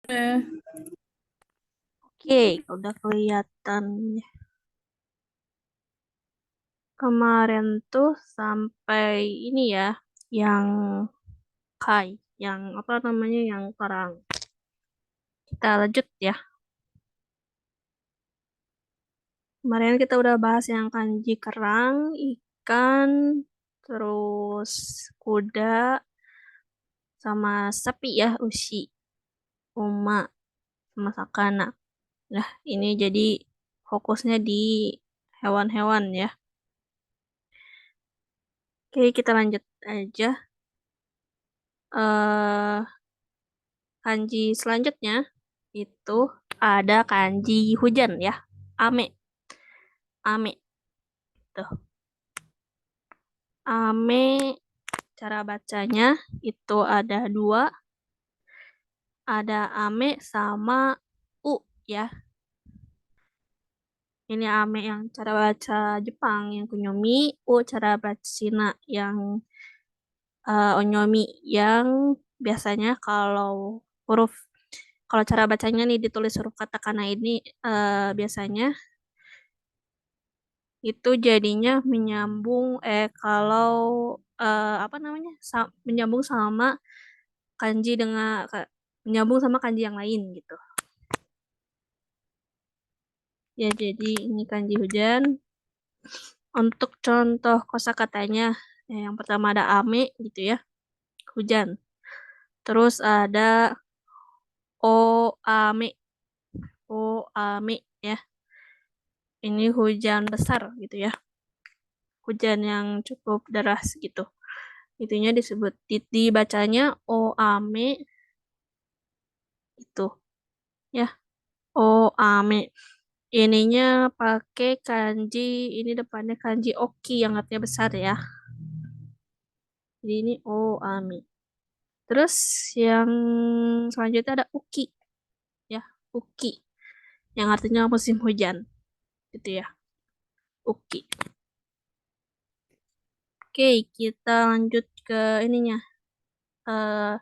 Eh, Oke, udah kelihatan. Kemarin tuh sampai ini ya, yang Kai, yang apa namanya, yang perang. Kita lanjut ya. Kemarin kita udah bahas yang kanji kerang, ikan, terus kuda, sama sapi ya, ushi, uma, sama sakana. Nah, ini jadi fokusnya di hewan-hewan ya. Oke, kita lanjut aja. eh Kanji selanjutnya itu ada kanji hujan ya. Ame, ame. Tuh. Ame cara bacanya itu ada dua, ada ame sama u ya. Ini ame yang cara baca Jepang yang kunyomi, u cara baca Cina yang onyomi yang biasanya huruf kalau cara bacanya nih ditulis huruf katakana ini biasanya itu jadinya menyambung kalau apa namanya menyambung sama kanji menyambung sama kanji yang lain gitu ya. Jadi ini kanji hujan. Untuk contoh kosakatanya yang pertama ada ame gitu ya, hujan. Terus ada ame, ame ya, ini hujan besar gitu ya, hujan yang cukup deras gitu. Itunya disebut dibacanya ame itu ya, ame. Ininya pakai kanji, ini depannya kanji oki yang artinya besar ya. Jadi ini ame. Terus yang selanjutnya ada uki ya, uki yang artinya musim hujan gitu ya, uki. Oke, kita lanjut ke ininya. Eh,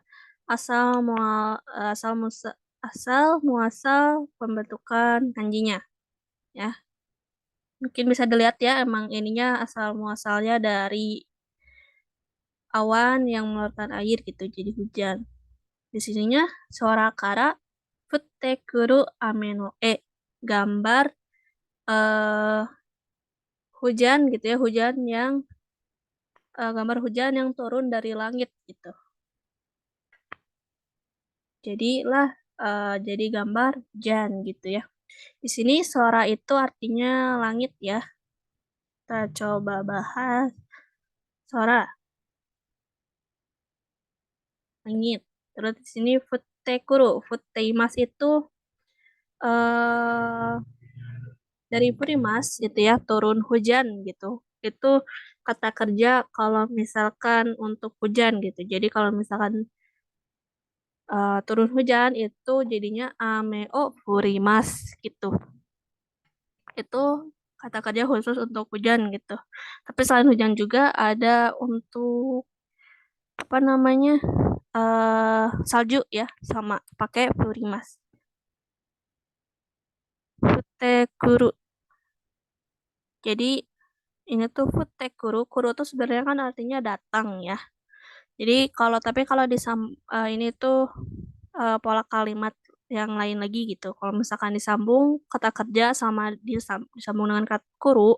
asal mual asal musa, asal muasal pembentukan kanjinya ya. Mungkin bisa dilihat ya, emang ininya asal muasalnya dari awan yang mengeluarkan air gitu, jadi hujan. Di sininya suara kara futekuru ameno gambar eh hujan gitu ya, gambar hujan yang turun dari langit gitu. Jadilah jadi gambar hujan gitu ya. Di sini sora itu artinya langit ya. Kita coba bahas sora, langit. Terus di sini futekuru, futeimas itu eh dari Purimas gitu ya, turun hujan gitu. Itu kata kerja kalau misalkan untuk hujan gitu. Jadi kalau misalkan turun hujan itu jadinya ameo furimas gitu. Itu kata kerja khusus untuk hujan gitu. Tapi selain hujan juga ada untuk apa namanya salju ya, sama pakai furimas. Futekuru. Jadi ini tuh futekuru, kuru tuh sebenarnya kan artinya datang ya. Jadi kalau ini tuh pola kalimat yang lain lagi gitu. Kalau misalkan disambung kata kerja sama disambung dengan kata kuru,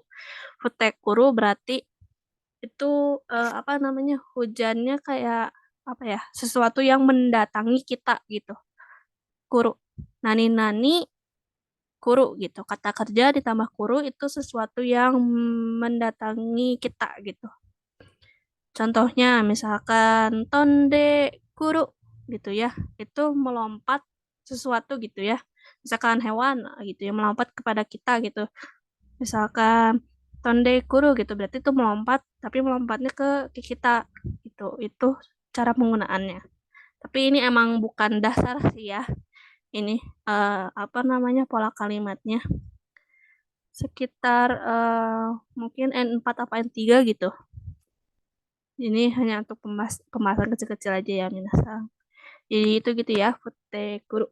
futekuru berarti itu apa namanya, hujannya kayak apa ya, sesuatu yang mendatangi kita gitu. Kuru. Nani nani kuru gitu. Kata kerja ditambah kuru itu sesuatu yang mendatangi kita gitu. Contohnya misalkan tonde kuru gitu ya. Itu melompat sesuatu gitu ya. Misalkan hewan gitu ya, melompat kepada kita gitu. Misalkan tonde kuru gitu berarti itu melompat, tapi melompatnya ke kita gitu. Itu cara penggunaannya. Tapi ini emang bukan dasar sih ya. Ini apa namanya, pola kalimatnya sekitar mungkin N4 apa N3 gitu. Ini hanya untuk pembahasan kecil-kecil aja ya, minasang. Jadi itu gitu ya, Fute Guru.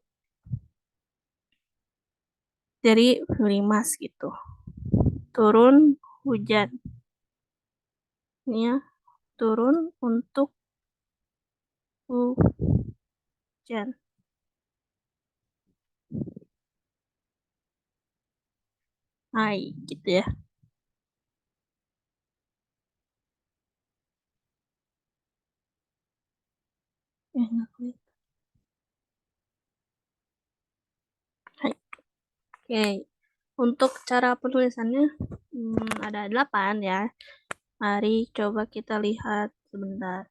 Jadi limas gitu. Turun hujan. Ini ya, turun untuk hujan. Hai, gitu ya. Nggak kelihatan. Hai. Oke, untuk cara penulisannya ada 8 ya. Mari coba kita lihat sebentar.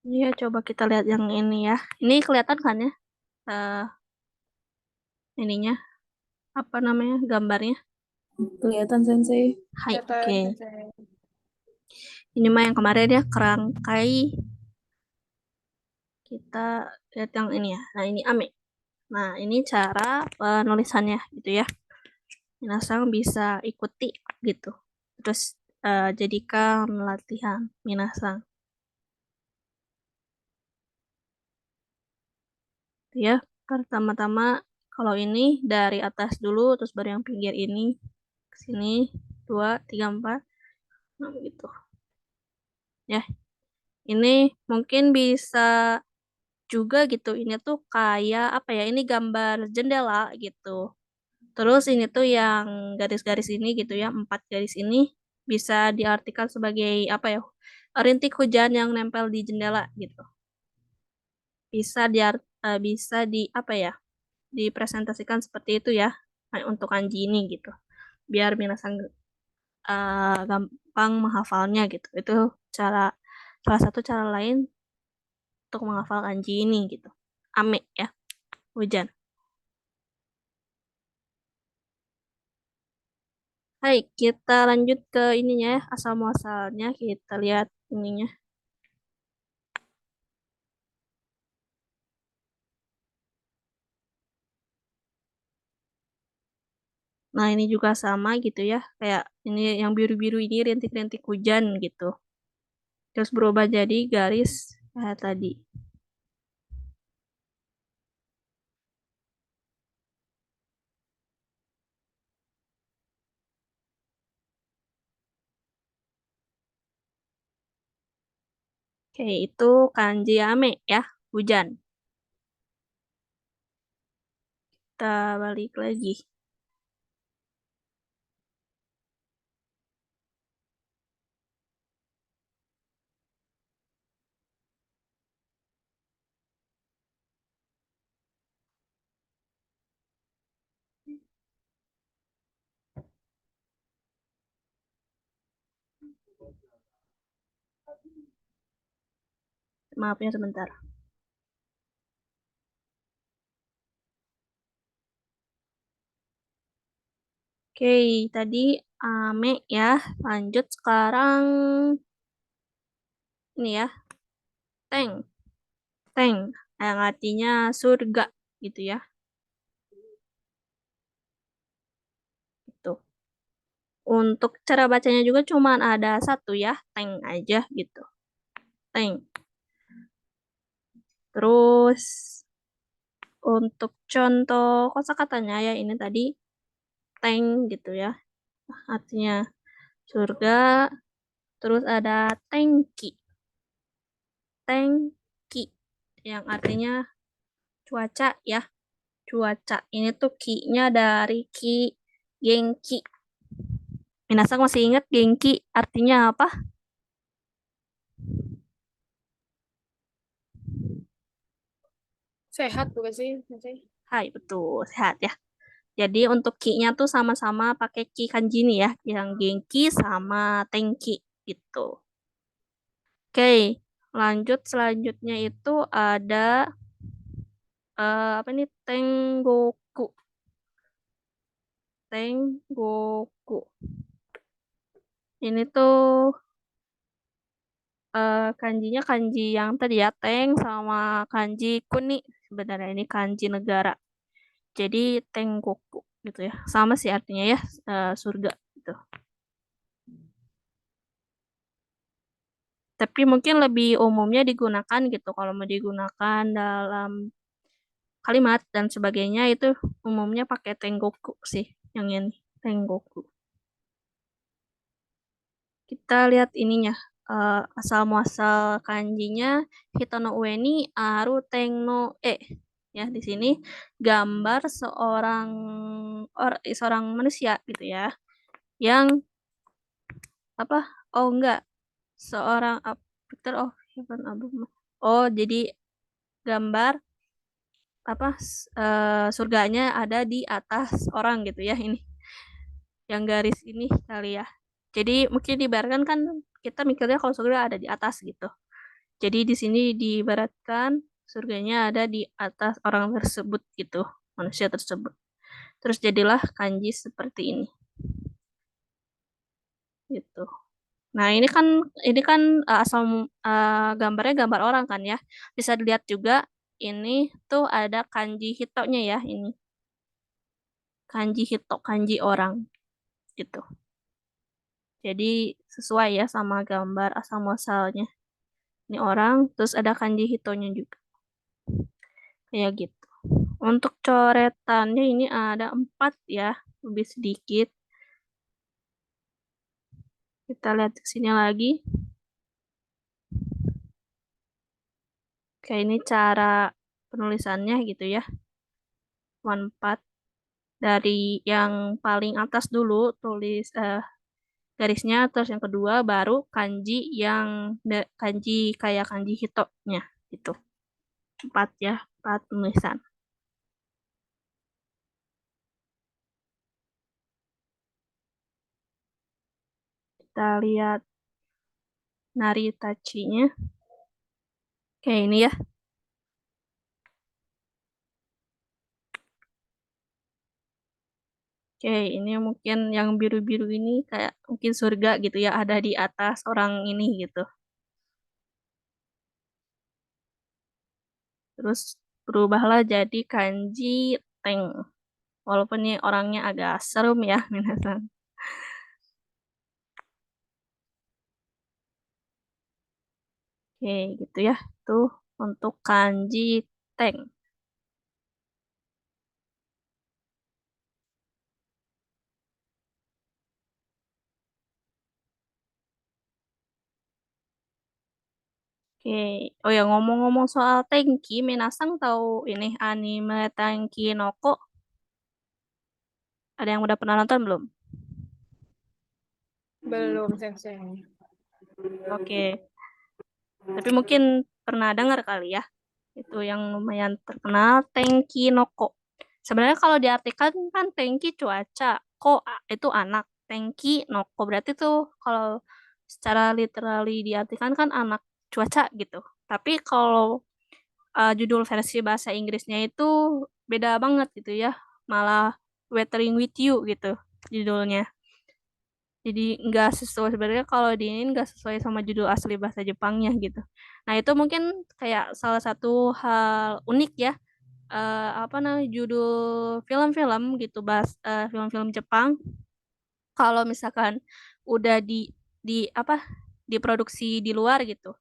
Iya, coba kita lihat yang ini ya. Ini kelihatan kan ya? eh ininya, apa namanya, gambarnya? Kelihatan Sensei. Hai, oke. Ini mah yang kemarin ya, kerangkai. Kita lihat yang ini ya. Nah, ini ame. Nah, ini cara penulisannya gitu ya. Minasang bisa ikuti gitu. Terus jadikan latihan Minasang. Gitu ya. Pertama-tama kalau ini dari atas dulu, terus baru yang pinggir ini ke sini, 2, 3, 4. Nah, gitu. Ya, ini mungkin bisa juga gitu. Ini tuh kayak apa ya? Ini gambar jendela gitu. Terus ini tuh yang garis-garis ini gitu ya, 4 garis ini bisa diartikan sebagai apa ya? Rintik hujan yang nempel di jendela gitu. Bisa di apa ya? Dipresentasikan seperti itu ya untuk kanji ini gitu. Biar minasan gampang menghafalnya gitu. Itu cara salah satu cara lain untuk menghafal kanji ini gitu. Ame ya, hujan. Hai, kita lanjut ke ininya ya, asal muasalnya. Kita lihat ininya. Nah, ini juga sama gitu ya. Kayak ini yang biru-biru ini rintik-rintik hujan gitu. Terus berubah jadi garis kayak tadi. Oke, itu kanji ame ya, hujan. Kita balik lagi. Maafnya sebentar. Oke, tadi ame ya. Lanjut sekarang ini ya, teng. Teng, yang artinya surga gitu ya. Gitu. Untuk cara bacanya juga cuman ada satu ya, teng aja gitu. Teng. Terus untuk contoh kosakatanya ya ini tadi teng gitu ya. Artinya surga. Terus ada tengki. Tengki yang artinya cuaca ya. Cuaca. Ini tuh ki-nya dari ki gengki. Minasan masih ingat gengki artinya apa? Sehat bukan sih, Sensei? Hai, betul. Sehat ya. Jadi untuk ki-nya tuh sama-sama pakai ki kanji nih ya. Yang gengki sama tengki gitu. Oke, lanjut selanjutnya itu ada apa nih? Tenggoku. Tenggoku. Ini tuh kanjinya kanji yang tadi ya, teng sama kanji kuni. sebenarnya ini kanji negara. Jadi Tengoku gitu ya. Sama sih artinya ya, surga gitu. Tapi mungkin lebih umumnya digunakan gitu. Kalau mau digunakan dalam kalimat dan sebagainya itu umumnya pakai Tengoku sih. Yang ini Tengoku. Kita lihat ininya. Asal muasal kanjinya Hito no ue ni aru teng no ya di sini gambar seorang manusia gitu ya yang apa, oh enggak, seorang picture of heaven above. Oh jadi gambar apa, surganya ada di atas orang gitu ya ini, yang garis ini kali ya. Jadi mungkin diibaratkan kan kita mikirnya kalau surga ada di atas gitu. Jadi di sini diibaratkan surganya ada di atas orang tersebut gitu, manusia tersebut. Terus jadilah kanji seperti ini gitu. Nah, ini kan asal gambarnya gambar orang kan ya. Bisa dilihat juga ini tuh ada kanji hitonya ya ini. Kanji hito, kanji orang gitu. Jadi sesuai ya sama gambar asal muasalnya. Ini orang, terus ada kanji hitonya juga. Kayak gitu. Untuk coretannya ini ada 4 ya, lebih sedikit. Kita lihat ke sini lagi. Kayak ini cara penulisannya gitu ya. 4 dari yang paling atas dulu tulis garisnya, terus yang kedua baru kanji yang kanji kayak kanji hitonya gitu. 4 ya, 4 tulisan. Kita lihat naritachinya kayak ini ya. Oke, ini mungkin yang biru-biru ini kayak mungkin surga gitu ya, ada di atas orang ini gitu. Terus berubahlah jadi kanji teng. Walaupun ini orangnya agak serem ya, minasan. Oke, gitu ya. Tuh untuk kanji teng. Oke. Oh ya, ngomong-ngomong soal Tenki, Minasang tahu ini anime Tenki no Ko? Ada yang udah pernah nonton belum? Belum, Sensei. Oke. Tapi mungkin pernah dengar kali ya. Itu yang lumayan terkenal, Tenki no Ko. Sebenarnya kalau diartikan kan Tenki cuaca, Ko itu anak. Tenki no Ko berarti tuh kalau secara literally diartikan kan anak cuaca gitu. Tapi kalau judul versi bahasa Inggrisnya itu beda banget gitu ya. Malah Weathering with You gitu judulnya. Jadi nggak sesuai, sebenarnya kalau di ini nggak sesuai sama judul asli bahasa Jepangnya gitu. Nah itu mungkin kayak salah satu hal unik ya, apa namanya, judul film-film gitu, film-film Jepang kalau misalkan udah di apa, diproduksi di luar gitu,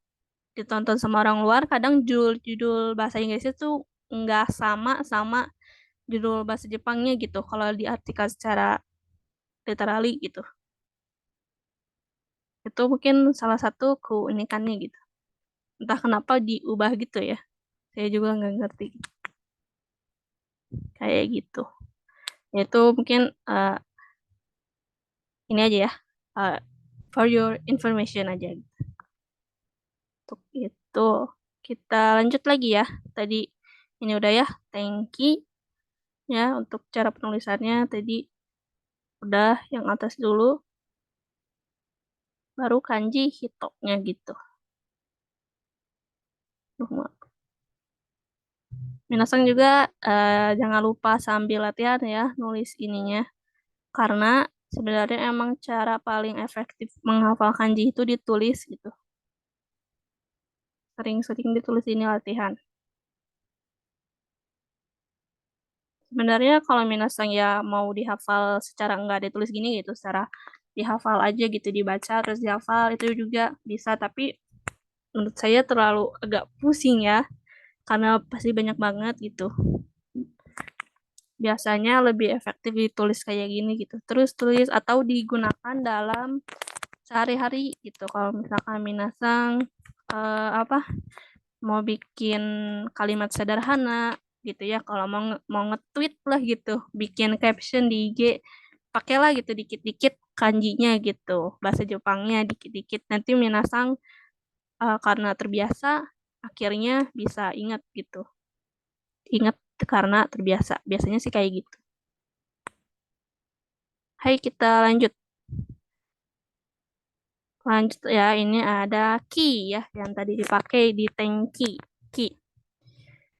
ditonton sama orang luar, kadang judul-judul bahasa Inggrisnya tuh nggak sama sama judul bahasa Jepangnya gitu kalau diartikan secara literally gitu. Itu mungkin salah satu keunikannya gitu. Entah kenapa diubah gitu ya. Saya juga nggak ngerti. Kayak gitu. Itu mungkin ini aja ya. eh, for your information aja. Untuk itu kita lanjut lagi ya. Tadi ini udah ya. Thank you ya untuk cara penulisannya tadi udah yang atas dulu, baru kanji hitonya gitu. Minasang juga jangan lupa sambil latihan ya nulis ininya. Karena sebenarnya emang cara paling efektif menghafal kanji itu ditulis gitu. Sering-sering ditulis ini latihan. sebenarnya kalau minasang ya mau dihafal secara nggak ditulis gini gitu, secara dihafal aja gitu, dibaca terus dihafal itu juga bisa, tapi menurut saya terlalu agak pusing ya, karena pasti banyak banget gitu. Biasanya lebih efektif ditulis kayak gini gitu. Terus tulis atau digunakan dalam sehari-hari gitu. Kalau misalkan minasang apa mau bikin kalimat sederhana gitu ya, kalau mau nge-tweet lah gitu, bikin caption di IG, pakailah gitu dikit-dikit kanjinya gitu, bahasa Jepangnya dikit-dikit. Nanti minasang karena terbiasa akhirnya bisa ingat gitu. Ingat karena terbiasa. Biasanya sih kayak gitu. Hai, kita lanjut. Lanjut ya, ini ada ki ya, yang tadi dipakai di tanki. Ki.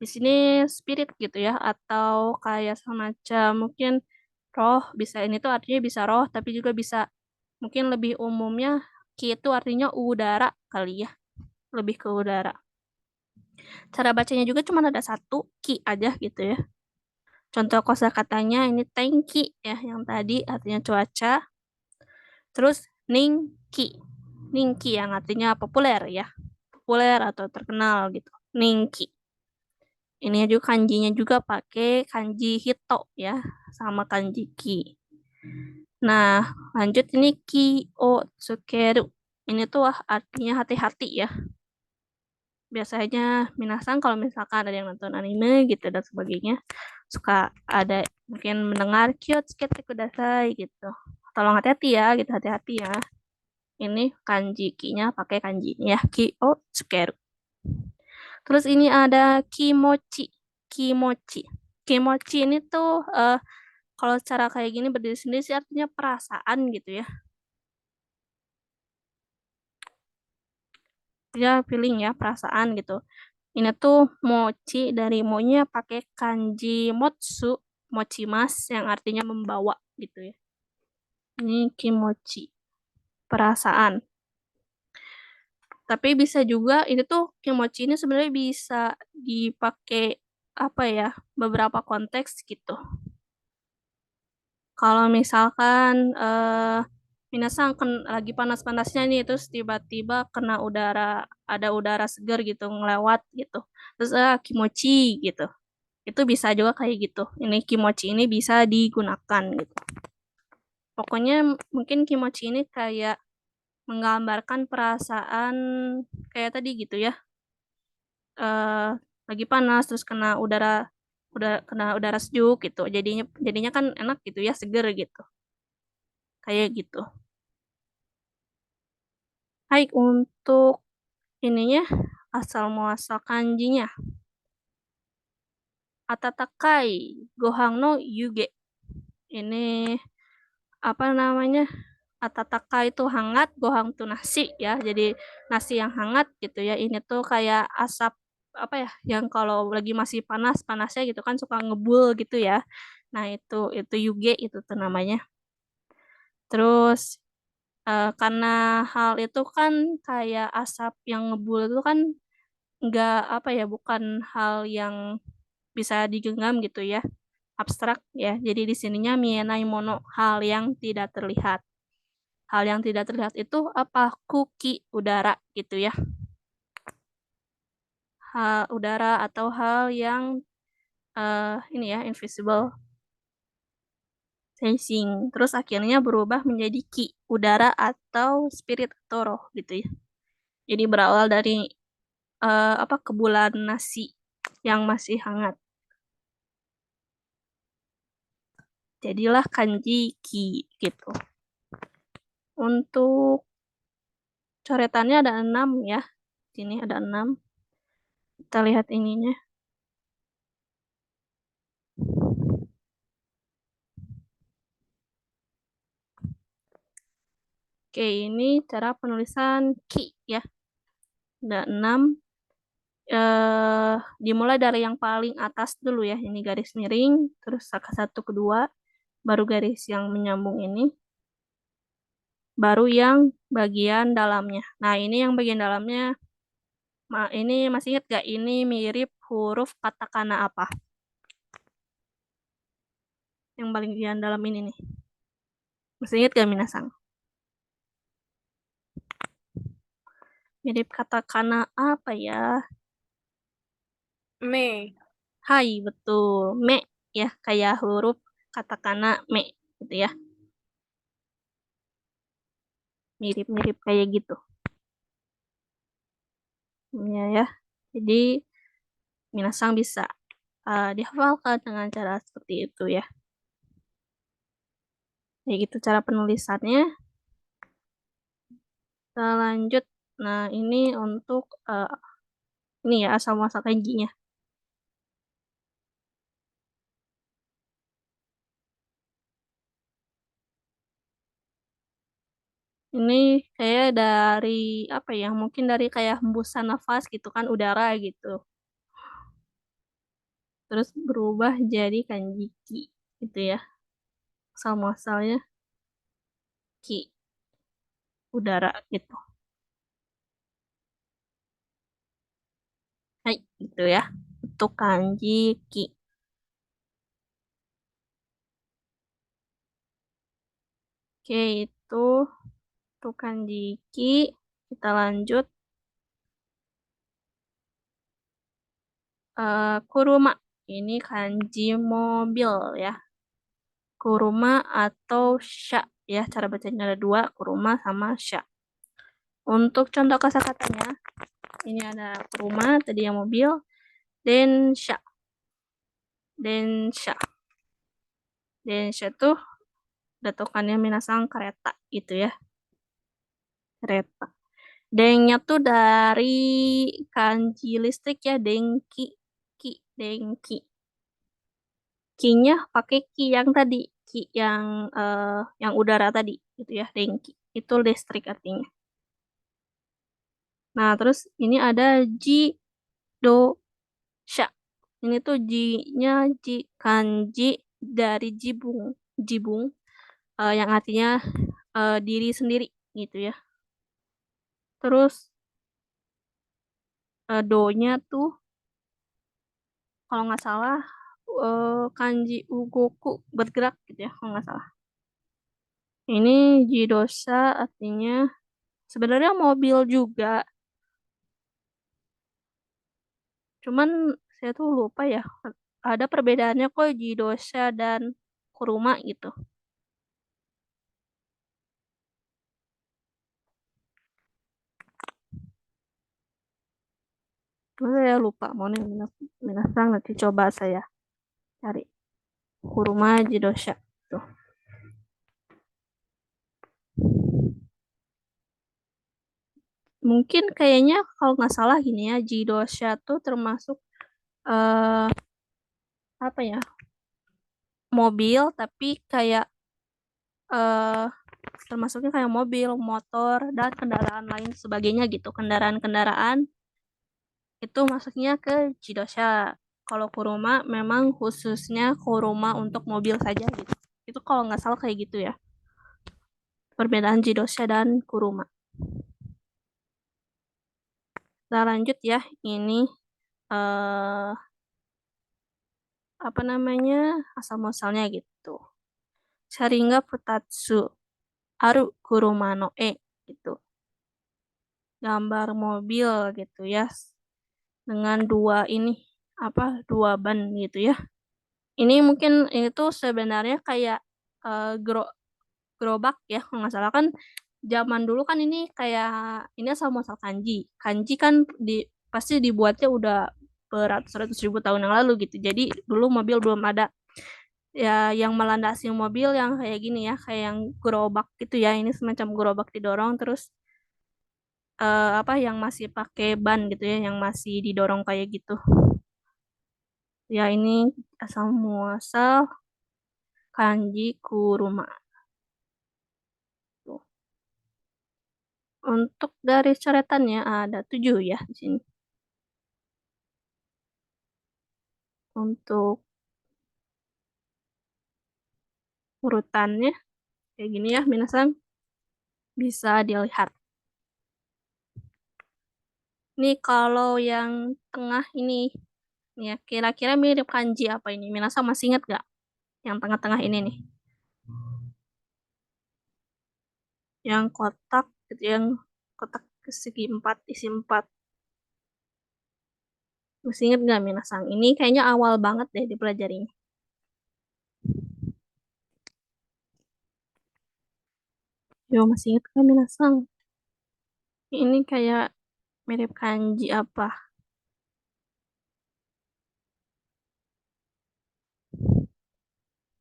Di sini spirit gitu ya, atau kayak semacam mungkin roh, bisa ini tuh artinya bisa roh, tapi juga bisa mungkin lebih umumnya ki itu artinya udara kali ya, lebih ke udara. Cara bacanya juga cuma ada satu ki aja gitu ya. Contoh kosakatanya ini tangki ya, yang tadi artinya cuaca. Terus ningki. Ningki yang artinya populer ya. Populer atau terkenal gitu. Ningki. Ini juga kanjinya juga pakai kanji hito ya, sama kanji ki. Nah, lanjut ini ki o tsukeru. Ini tuh artinya hati-hati ya. Biasanya minasan kalau misalkan ada yang nonton anime gitu dan sebagainya, suka ada mungkin mendengar kyo tsukete kudasai gitu. Tolong hati-hati ya gitu, hati-hati ya. Ini kanji ki-nya pakai kanji ini ya, ki o tsukeru. Terus ini ada kimochi. Kimochi. Kimochi ini tuh kalau cara kayak gini berdiri sendiri sih artinya perasaan gitu ya. Dia feeling ya, perasaan gitu. Ini tuh mochi, dari mo-nya pakai kanji motsu, mochimas yang artinya membawa gitu ya. Ini kimochi, perasaan. Tapi bisa juga ini tuh kimochi ini sebenarnya bisa dipakai apa ya, beberapa konteks gitu. Kalau misalkan minasang lagi panas-panasnya nih, terus tiba-tiba kena udara, ada udara segar gitu ngelewat gitu. Terus kimochi gitu. Itu bisa juga kayak gitu. Ini kimochi ini bisa digunakan gitu. Pokoknya mungkin kimochi ini kayak menggambarkan perasaan kayak tadi gitu ya. eh Lagi panas terus kena udara, udah kena udara sejuk gitu. Jadinya kan enak gitu ya, seger gitu. Kayak gitu. Baik, untuk ininya asal muasal kanjinya. Atatakai gohang no yuge. Ini apa namanya? Atatakai itu hangat, gohang tuh nasi ya. Jadi nasi yang hangat gitu ya. Ini tuh kayak asap apa ya? Yang kalau lagi masih panas-panasnya gitu kan suka ngebul gitu ya. Nah, itu yuge itu tuh namanya. Terus karena hal itu kan kayak asap yang ngebul itu kan nggak apa ya, bukan hal yang bisa digenggam gitu ya, abstrak ya. Jadi di sininya mienai mono, hal yang tidak terlihat. Hal yang tidak terlihat itu apa? Kuki, udara gitu ya. Hal udara atau hal yang ini ya, invisible sensing. Terus akhirnya berubah menjadi ki, udara atau spirit atau roh gitu ya. Jadi berawal dari apa, kebulan nasi yang masih hangat. Jadilah kanji ki gitu. Untuk coretannya ada 6 ya. Sini ada 6. Kita lihat ininya. Oke, ini cara penulisan ki ya. Ada 6. Dimulai dari yang paling atas dulu ya. Ini garis miring, terus satu kedua, baru garis yang menyambung ini, baru yang bagian dalamnya. Nah, ini yang bagian dalamnya, ini masih ingat gak? Ini mirip huruf katakana apa? yang bagian dalam ini nih. Masih ingat gak Minasang? Mirip katakana apa ya? Me. Hai, betul. Me ya, kayak huruf katakana me gitu ya. Mirip-mirip kayak gitu. Ya ya. Jadi Minasang bisa dihafalkan dengan cara seperti itu ya. Kayak gitu cara penulisannya. Kita lanjut. Nah, ini untuk ini ya asal muasal kanjinya. Ini kayak dari apa ya? Mungkin dari kayak hembusan nafas gitu kan udara gitu. Terus berubah jadi kanji ki gitu ya. Asal muasalnya ki udara gitu. Hai, gitu ya. Untuk kanji ki. Oke, itu untuk kanji ki. Kita lanjut kuruma. Ini kanji mobil ya. Kuruma atau sha ya. Cara bacanya ada dua, kuruma sama sha. Untuk contoh kosakatanya, ini ada kuruma, tadi yang mobil, densha. Densha. Densha tuh datukannya minasang kereta gitu ya. Kereta. Dengnya tuh dari kanji listrik ya, dengki. Ki, dengki. Ki-nya pakai ki yang tadi, ki yang udara tadi gitu ya, dengki. Itu listrik artinya. Nah, terus ini ada ji do sha. Ini tuh ji-nya kanji dari jibung. Jibung yang artinya diri sendiri gitu ya. Terus do-nya tuh kalau nggak salah kanji ugoku bergerak gitu ya kalau nggak salah. Ini jidosha artinya sebenarnya mobil juga. Cuman saya tuh lupa ya. Ada perbedaannya kok jidosha dan kuruma gitu. Cuma saya lupa. Mau nih minasang nanti coba saya cari. Kuruma jidosha. Tuh. Mungkin kayaknya kalau nggak salah gini ya, jidosha tuh termasuk eh apa ya? Mobil tapi kayak eh termasuknya kayak mobil, motor dan kendaraan lain sebagainya gitu. Kendaraan-kendaraan itu masuknya ke jidosha. Kalau kuruma memang khususnya kuruma untuk mobil saja gitu. Itu kalau nggak salah kayak gitu ya. Perbedaan jidosha dan kuruma. Kita lanjut ya. Ini eh apa namanya asal muasalnya gitu. Sharinga Futatsu Aru Kuruma no E gitu. Gambar mobil gitu ya. Dengan dua ini dua ban gitu ya. Ini mungkin itu sebenarnya kayak eh, gro gerobak ya kalau nggak salah kan zaman dulu kan ini kayak ini asal muasal kanji. Kanji kan pasti dibuatnya udah beratus-ratus ribu tahun yang lalu gitu. Jadi dulu mobil belum ada ya yang melandasi mobil yang kayak gini ya, kayak yang gerobak gitu ya. Ini semacam gerobak didorong terus yang masih pakai ban gitu ya, yang masih didorong kayak gitu. Ya ini asal muasal kanji kuruma. Tuh. Untuk garis coretannya ada 7 ya di sini. Untuk urutannya kayak gini ya, minasan bisa dilihat. Nih kalau yang tengah ini ya kira-kira mirip kanji apa ini? Minasan masih ingat gak? Yang tengah-tengah ini nih. Yang kotak gitu, yang kotak segi 4, isi 4. Masih inget nggak Minasang? Ini kayaknya awal banget deh dipelajarinya. Yo, masih inget kan Minasang? Ini kayak mirip kanji apa?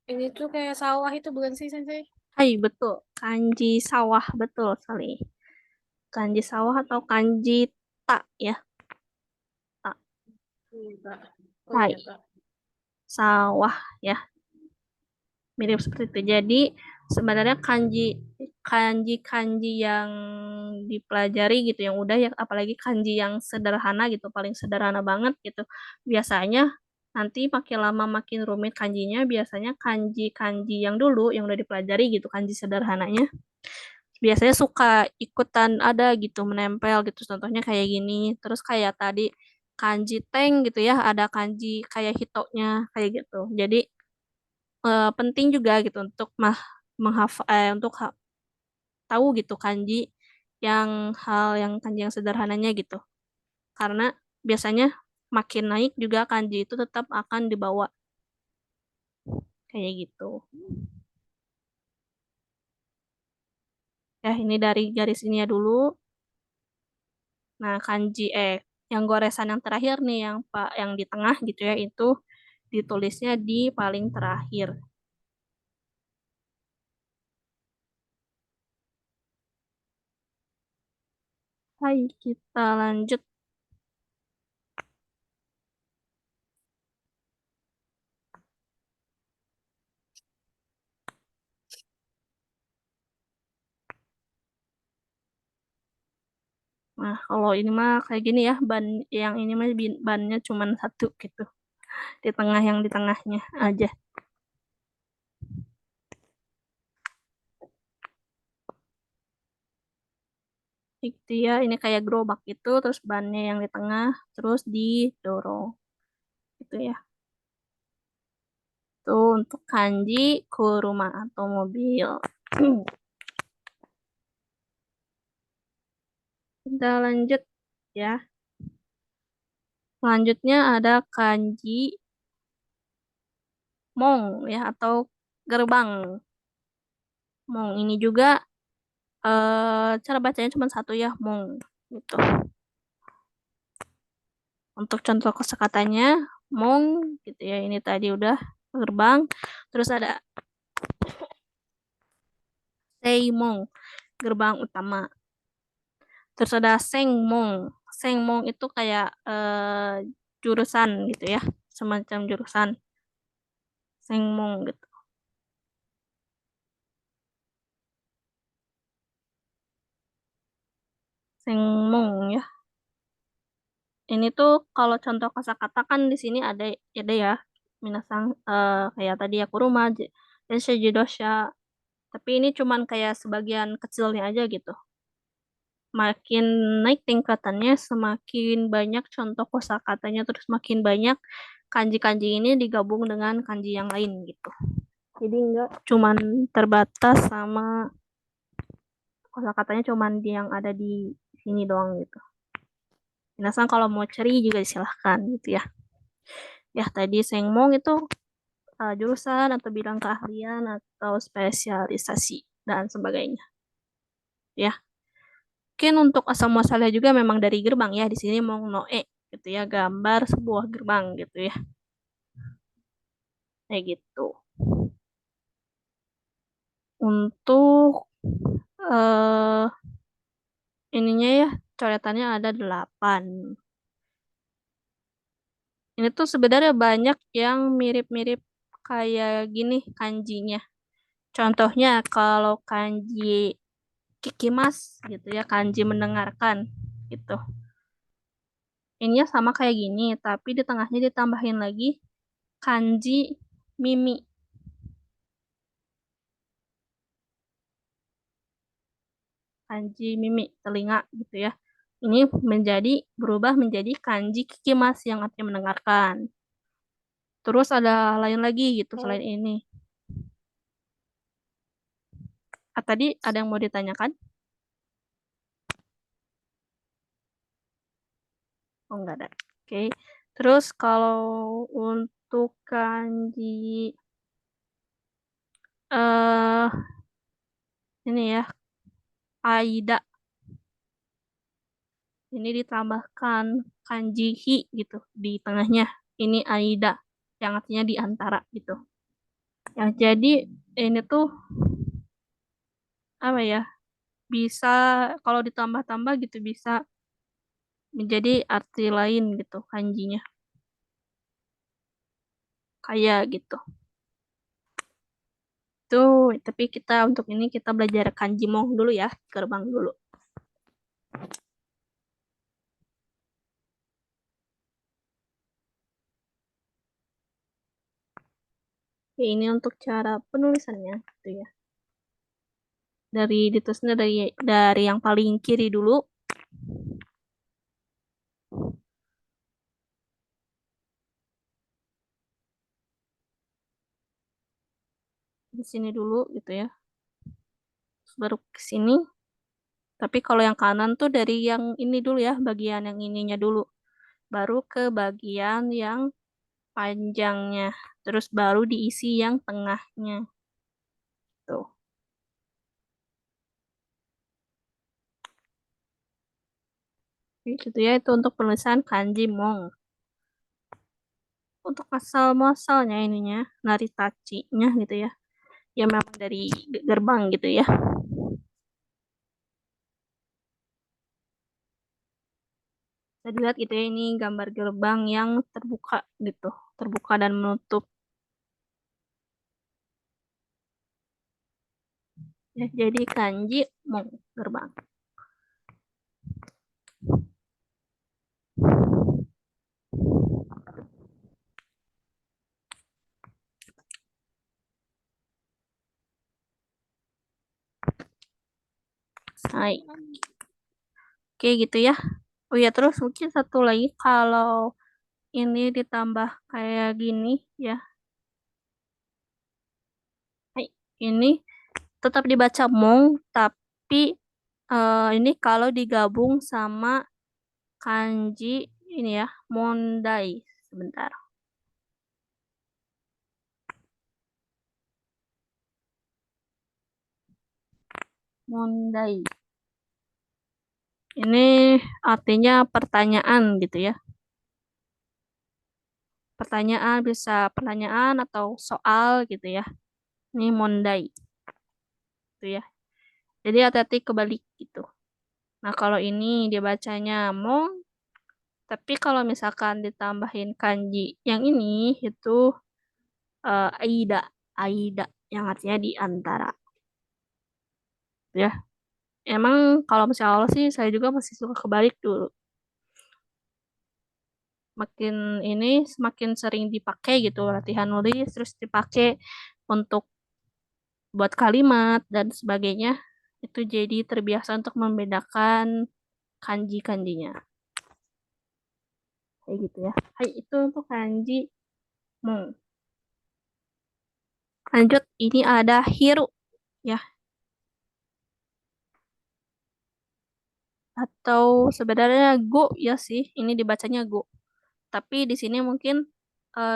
Ini tuh kayak sawah itu bukan sih, Sensei? Hai, betul. Kanji sawah, betul sekali. Kanji sawah atau kanji tak ya? Tak. Enggak. Oh Hai, iya, Kak. sawah ya. Mirip seperti itu. Jadi sebenarnya kanji yang dipelajari gitu, yang udah ya, apalagi kanji yang sederhana gitu, paling sederhana banget gitu. Biasanya nanti makin lama makin rumit kanjinya. Biasanya kanji-kanji yang dulu yang udah dipelajari gitu, kanji sederhananya. Biasanya suka ikutan ada gitu, menempel gitu. Contohnya kayak gini. Terus kayak tadi kanji teng gitu ya, ada kanji kayak hitonya kayak gitu. Jadi penting juga gitu untuk menghafal untuk tahu gitu kanji yang yang kanji yang sederhananya gitu. Karena biasanya makin naik juga kanji itu tetap akan dibawa kayak gitu. Ya, ini dari garis ini ya dulu. Nah, kanji yang goresan yang terakhir nih yang Pak yang di tengah gitu ya itu ditulisnya di paling terakhir. Hai, kita lanjut. Nah, kalau ini mah kayak gini ya, yang ini mah bannya cuma satu gitu. Di tengah yang di tengahnya aja. Itu ya, ini kayak gerobak itu, terus bannya yang di tengah, terus didorong. Gitu ya. Itu untuk kanji kuruma atau mobil. Kita lanjut ya. Selanjutnya ada kanji mong ya atau gerbang. Mong ini juga cara bacanya cuma satu ya, mong gitu. Untuk contoh kosakatanya mong gitu ya. Ini tadi udah gerbang. Terus ada seimong, gerbang utama. Terus ada sengmong. Sengmong itu kayak jurusan gitu ya, semacam jurusan sengmong gitu. Sengmong ya. Ini tuh kalau contoh kosakata kan di sini ada ya minasang kayak tadi ya kuruma, densha, jidosha. Tapi ini cuman kayak sebagian kecilnya aja gitu. Makin naik tingkatannya, semakin banyak contoh kosakatanya, terus makin banyak kanji-kanji ini digabung dengan kanji yang lain gitu. Jadi enggak cuman terbatas sama kosakatanya cuman yang ada di sini doang gitu. Minasan kalau mau cari juga silahkan gitu ya. Ya tadi Sengmong itu jurusan atau bidang keahlian atau spesialisasi dan sebagainya. Ya, mungkin untuk asal muasalnya juga memang dari gerbang ya. Di sini Mong Noe gitu ya, gambar sebuah gerbang gitu ya. Kayak gitu. Untuk eh ininya ya, coretannya ada 8. Ini tuh sebenarnya banyak yang mirip-mirip kayak gini kanjinya. Contohnya kalau kanji kikimas gitu ya, kanji mendengarkan gitu. Ininya sama kayak gini, tapi di tengahnya ditambahin lagi kanji mimi, kanji mimi telinga gitu ya. Ini berubah menjadi kanji kikimas yang artinya mendengarkan. Terus ada lain lagi gitu selain ini. Tadi ada yang mau ditanyakan? Oh, enggak ada. Oke. Terus kalau untuk kanji eh ini ya, Aida. Ini ditambahkan kanji hi gitu di tengahnya. Ini Aida yang artinya di antara gitu. Yang jadi ini tuh apa ya? Bisa kalau ditambah-tambah gitu bisa menjadi arti lain gitu kanjinya. Kayak gitu. Tuh, tapi kita untuk ini kita belajar kanji mong dulu ya, gerbang dulu. Oke, ini untuk cara penulisannya gitu ya. Ditulisnya dari yang paling kiri dulu. Di sini dulu gitu ya. Terus baru ke sini. Tapi kalau yang kanan tuh dari yang ini dulu ya, bagian yang ininya dulu. Baru ke bagian yang panjangnya. Terus baru diisi yang tengahnya. Tuh. Gitu ya, itu untuk penulisan kanji mong. Untuk asal muasalnya ininya, naritachi-nya gitu ya. Ya memang dari gerbang gitu ya. Saya lihat gitu ya, ini gambar gerbang yang terbuka gitu. Terbuka dan menutup. Ya, jadi kanji mong gerbang. Hai. Oke gitu ya. Oh ya, terus mungkin satu lagi kalau ini ditambah kayak gini ya. Hai, ini tetap dibaca mong, tapi ini kalau digabung sama kanji ini ya, mondai. Sebentar. Mondai. Ini artinya pertanyaan gitu ya. Pertanyaan bisa pertanyaan atau soal gitu ya. Ini mondai gitu ya. Jadi hati-hati kebalik gitu. Nah, kalau ini dia bacanya mong, tapi kalau misalkan ditambahin kanji yang ini itu aida, aida yang artinya di antara. Ya, emang kalau misalnya awal sih saya juga masih suka kebalik dulu. Makin ini semakin sering dipakai gitu latihan nulis terus dipakai untuk buat kalimat dan sebagainya itu jadi terbiasa untuk membedakan kanji-kanjinya. Kayak gitu ya. Hai, itu untuk kanji mong. Lanjut, ini ada hiru ya. Atau sebenarnya go ya sih, ini dibacanya go. Tapi di sini mungkin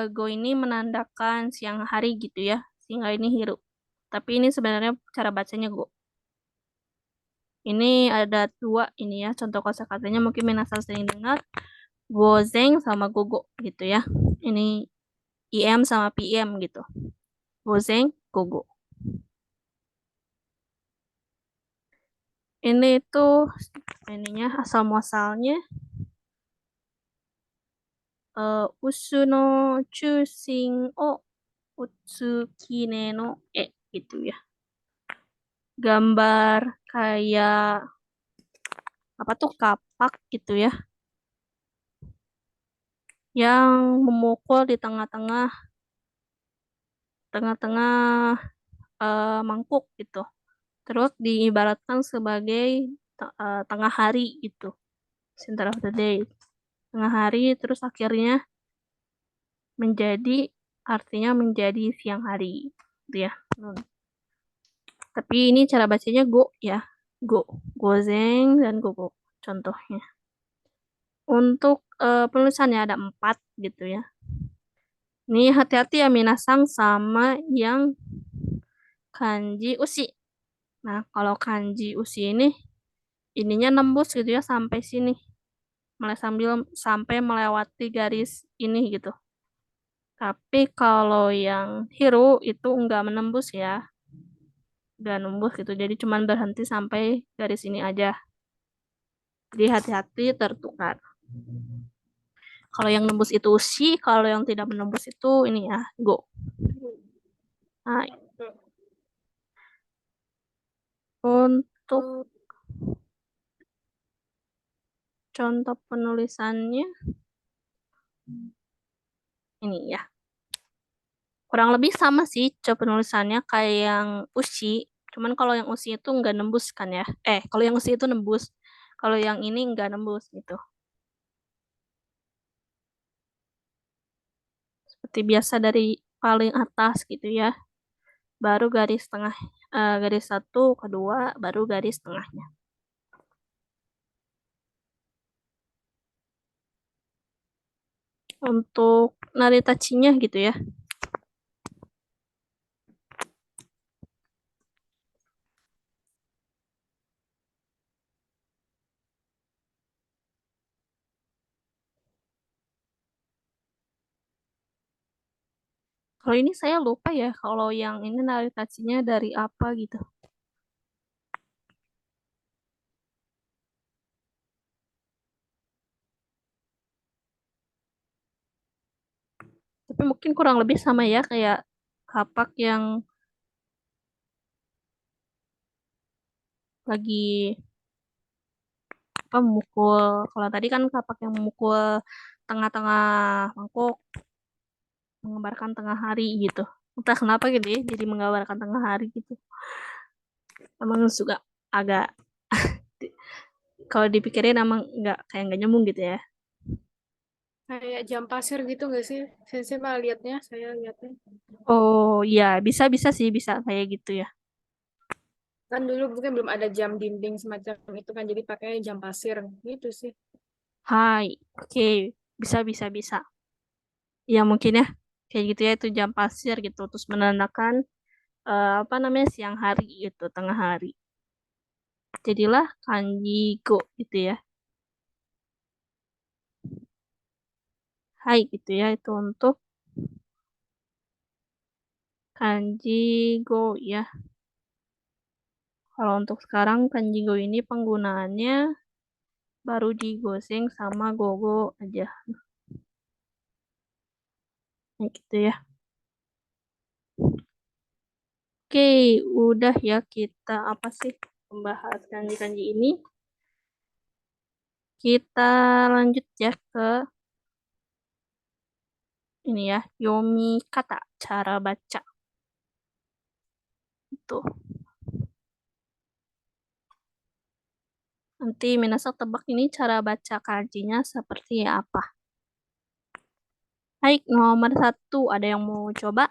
go ini menandakan siang hari gitu ya, sehingga ini hiru. Tapi ini sebenarnya cara bacanya go. Ini ada dua ini ya, contoh kosakatanya mungkin minasan sering dengar. Gozeng sama gogo gitu ya. Ini IM sama PM gitu. Gozeng, gogo. Ini tuh ininya asal muasalnya usu no chushin o utsukine no e gitu ya. Gambar kayak apa tuh kapak gitu ya. Yang memukul di tengah-tengah mangkuk gitu. Terus diibaratkan sebagai tengah hari gitu. Center of the day. Tengah hari terus akhirnya menjadi artinya menjadi siang hari gitu ya. Tapi ini cara bacanya go ya. Go. Gozeng dan gogo. Contohnya. Untuk penulisannya ada 4 gitu ya. Ini hati-hati ya minasang sama yang kanji usi. Nah, kalau kanji usi ini ininya nembus gitu ya sampai sini. Sampai melewati garis ini gitu. Tapi kalau yang Hero itu nggak menembus ya, nggak nembus gitu. Jadi cuman berhenti sampai garis ini aja. Jadi hati-hati tertukar. Kalau yang nembus itu si, kalau yang tidak menembus itu ini ya, go. Nah, untuk Oh, contoh penulisannya ini ya. Kurang lebih sama sih coba penulisannya kayak yang usi. Cuman kalau yang usi itu nggak nembus kan ya. Kalau yang usi itu nembus. Kalau yang ini nggak nembus gitu. Seperti biasa dari paling atas gitu ya. Baru garis tengah, garis satu, kedua, baru garis tengahnya. Untuk naritachinya gitu ya. Kalau ini saya lupa ya kalau yang ini naritachinya dari apa gitu. Tapi mungkin kurang lebih sama ya kayak kapak yang lagi apa memukul. Kalau tadi kan kapak yang memukul tengah-tengah mangkok, menggambarkan tengah hari gitu. Entah kenapa gitu ya, jadi menggambarkan tengah hari gitu. Emang suka agak kalau dipikirin emang nggak nyambung gitu ya. kayak jam pasir gitu nggak sih? Sensei malah liatnya, saya liatnya. Oh iya, bisa bisa sih bisa kayak gitu ya. Kan dulu mungkin belum ada jam dinding semacam itu kan, jadi pakai jam pasir gitu sih. Hai, oke, bisa bisa bisa. Ya mungkin ya kayak gitu ya itu jam pasir gitu terus menandakan apa namanya siang hari gitu, tengah hari. Jadilah kanji go gitu ya. Hai gitu ya itu untuk kanji go ya. Kalau untuk sekarang kanji go ini penggunaannya baru digoseng sama gogo aja. Nah, gitu ya. Oke, udah ya kita apa sih membahas kanji-kanji ini. Kita lanjut ya ke ini ya, yomi kata, cara baca. Itu. Nanti Minasa tebak ini cara baca kanjinya seperti apa. Baik, nomor 1 ada yang mau coba?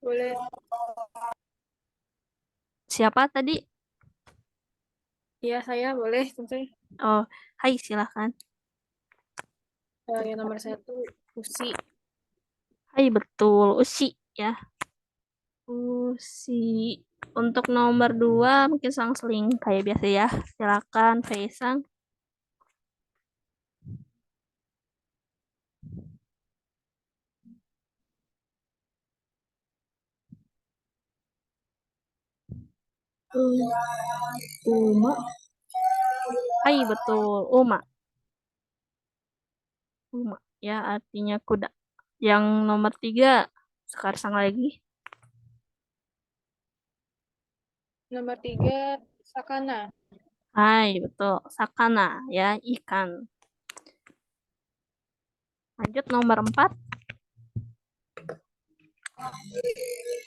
Boleh. Siapa tadi? Iya, saya boleh, Sensei. Oh, hai silahkan. Yang nomor 1, usi. Hai betul, usi ya. Usi. Untuk nomor 2 mungkin selang-seling kayak biasa ya. Silakan Faisang. Uma. Hai betul, Uma. Uma ya artinya kuda. Yang nomor 3 Sekarsang lagi. Nomor 3, sakana. Hai betul, Sakana ya ikan. Lanjut nomor 4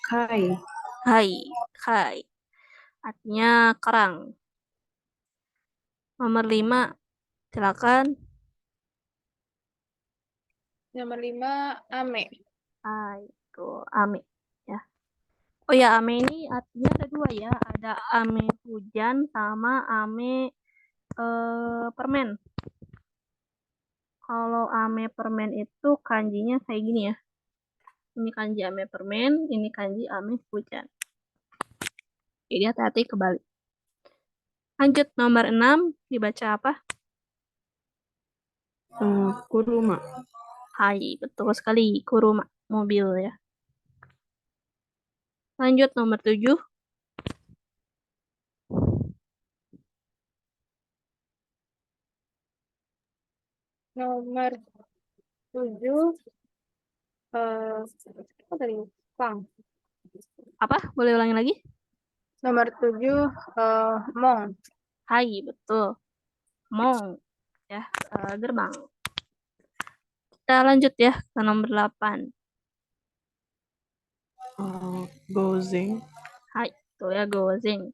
Kai. Hai, kai. Artinya kerang. Nomor 5 silakan. Nomor 5, ame. Hai. Tuh, ame. Ya. Oh ya, ame ini artinya ada dua ya. Ada ame hujan sama ame permen. Kalau ame permen itu kanjinya kayak gini ya. Ini kanji ame permen, ini kanji ame hujan. Jadi hati-hati kebalik. Lanjut nomor 6 dibaca apa? Kuruma. Hai, betul sekali. Kuruma, mobil ya. Lanjut nomor 7. Nomor 7, apa tadi? Pang. Apa? Boleh ulangi lagi? Nomor 7, Mong. Hai, betul. Mong, ya, gerbang. Kita lanjut ya ke nomor 8. Gozeng. Hai, tuh ya gozeng.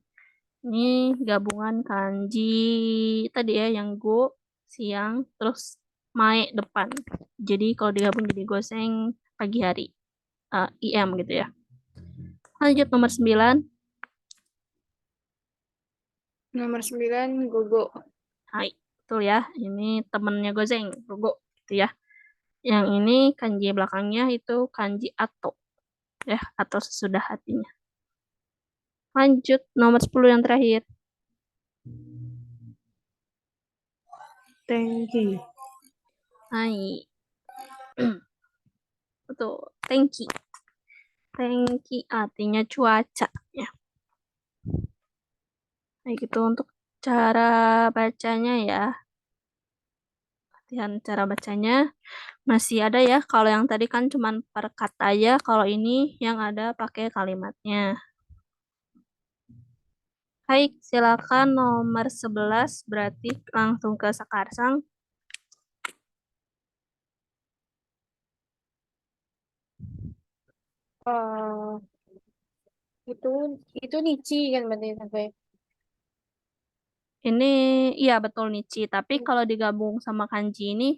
Ini gabungan kanji tadi ya yang go siang terus mae depan. Jadi kalau digabung jadi goseng pagi hari. IM gitu ya. Lanjut nomor 9. Nomor 9, Gogo. Hai, betul ya. Ini temennya gozeng, gogo gitu ya. Yang ini kanji belakangnya itu kanji ato ya atau sesudah hatinya. Lanjut nomor 10 yang terakhir. Tengki. Hai. Betul, thank you. Thank you artinya cuaca ya. Baik itu untuk cara bacanya ya. Latihan cara bacanya masih ada ya. Kalau yang tadi kan cuman per kata aja, kalau ini yang ada pakai kalimatnya. Baik, silakan nomor 11 berarti langsung ke Sakarsang. Eh, itu itu Nichi kan berarti sampai. Ini iya betul Nichi, tapi kalau digabung sama kanji ini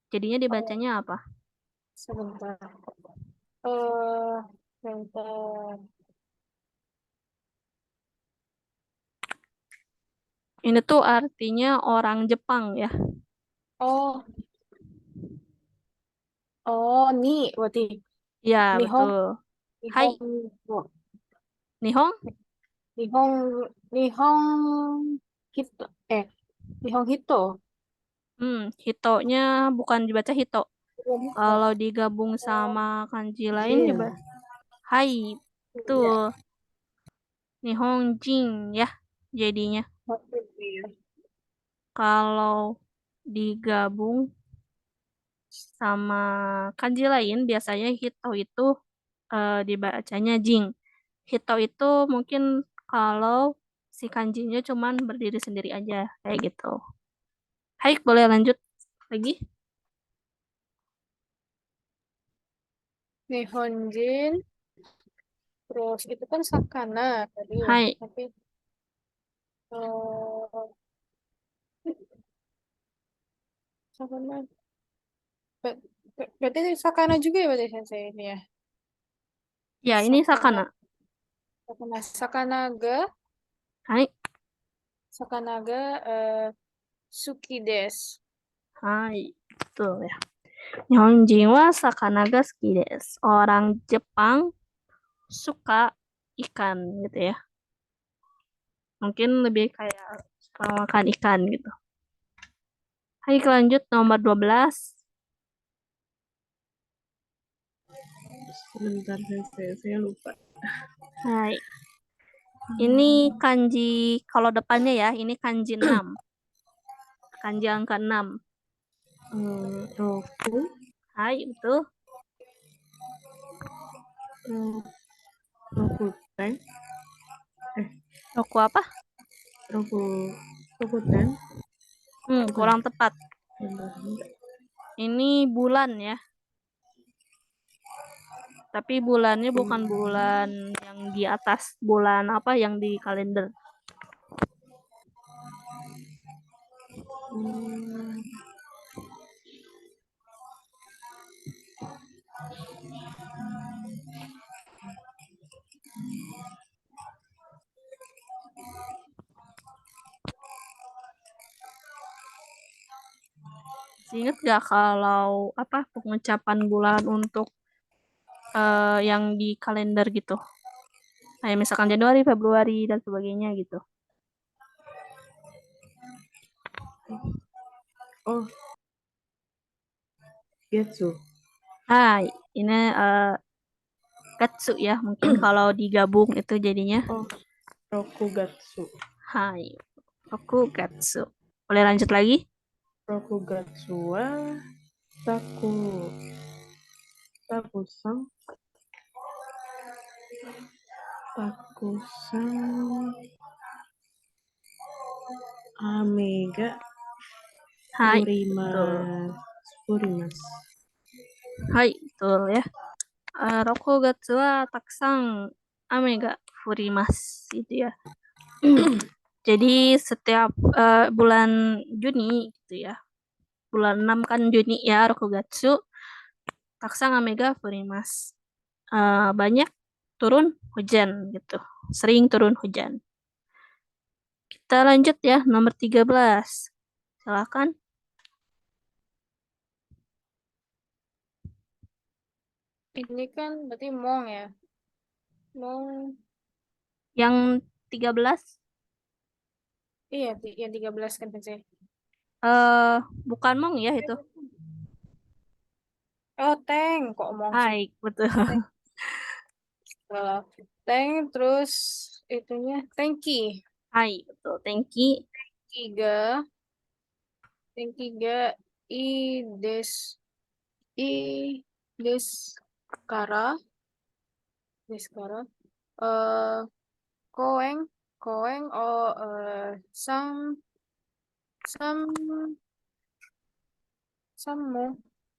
jadinya Oh, dibacanya apa? sebentar. Eh, Sebentar. Ini tuh artinya orang Jepang ya. Oh, Ni berarti Iya, Nihong betul. Hai, Nihong Nihong? Nihong Nihong Hito Nihong Hito. Hitonya bukan dibaca hito. Oh, Kalau digabung sama kanji lain coba. Jin. Hai, tuh iya. Nihongjin ya jadinya. Iya. Kalau digabung sama kanji lain biasanya hito itu dibacanya jing. Hito itu mungkin kalau si kanjinya cuman berdiri sendiri aja kayak gitu. Hai, boleh lanjut lagi? Nihonjin, terus itu kan sakana tadi ya, Hai, tapi eh sakana, berarti ini sakana juga ya berarti sensei ini ya, ya ini sakana, sakana. sakanaga, Hai, sakanaga, suki des. hai, tuh ya. Nihonjin wa sakanaga suki desu. Orang Jepang suka ikan gitu ya. Mungkin lebih kayak suka makan ikan gitu. Hai, lanjut nomor 12. Sebentar saya lupa. Hai, ini kanji kalau depannya ya, ini kanji 6. Kanji angka 6. Roku. Hai, betul. Roku Teng. Roku apa? Roku. Roku Ten. Bukan. Kurang tepat. Bentar. Ini bulan ya. Tapi bulannya bukan bulan yang di atas. Bulan apa yang di kalender. Hmm, Masih ingat gak kalau apa pengucapan bulan untuk yang di kalender gitu? Kayak misalkan Januari, Februari, dan sebagainya gitu. Oh, Getsu. Hai, ini Katsu ya. Mungkin kalau digabung itu jadinya Oh, Rokugatsu. Hai. Aku Katsu. Boleh lanjut lagi? Rokugatsu wa Taku. Takusang. Takusang. Amega. Hai, betul. Furimas. Hai, betul ya. Rokugatsu wa takusang ame ga furimasu gitu ya. Jadi setiap bulan Juni gitu ya. Bulan 6 kan Juni ya Rokugatsu. Takusang ame ga furimasu. Banyak turun hujan gitu. Sering turun hujan. Kita lanjut ya nomor 13. Silakan. Ini kan berarti Mong ya. Mong, Yang 13 iya, yang 13 kan saya. bukan Mong ya itu. Oh, Tank. Kok Mong sih? Hai, betul. Tank. Salah. Tank, terus itunya Tanky. Hai, betul. Thank you. Tiga. Tank tiga. I des. I Deskara. Deskara. Eh, Koeng. Koeng. Oh, Sam. Sammo.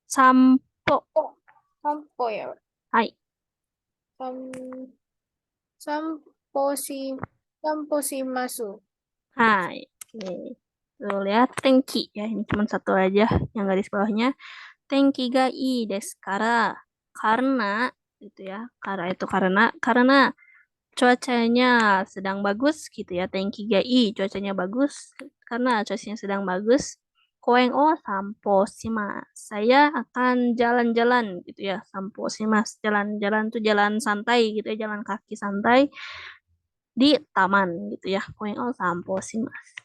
Sampo. Oh, Sampo ya. Hai. Sam. Samposi. Samposimasu. Hai. Oke. Tuh lihat Thank you ya. Ini cuma satu aja yang garis bawahnya. Thank you ga ii desu kara. Karena gitu ya. Karena cuacanya sedang bagus gitu ya. Thank you ga ii cuacanya bagus. Karena cuacanya sedang bagus. Koeng o sampo shimasu. Saya akan jalan-jalan gitu ya. Sampo shimasu. Jalan-jalan tuh jalan santai gitu ya. Jalan kaki santai di taman gitu ya. Koeng o sampo shimasu.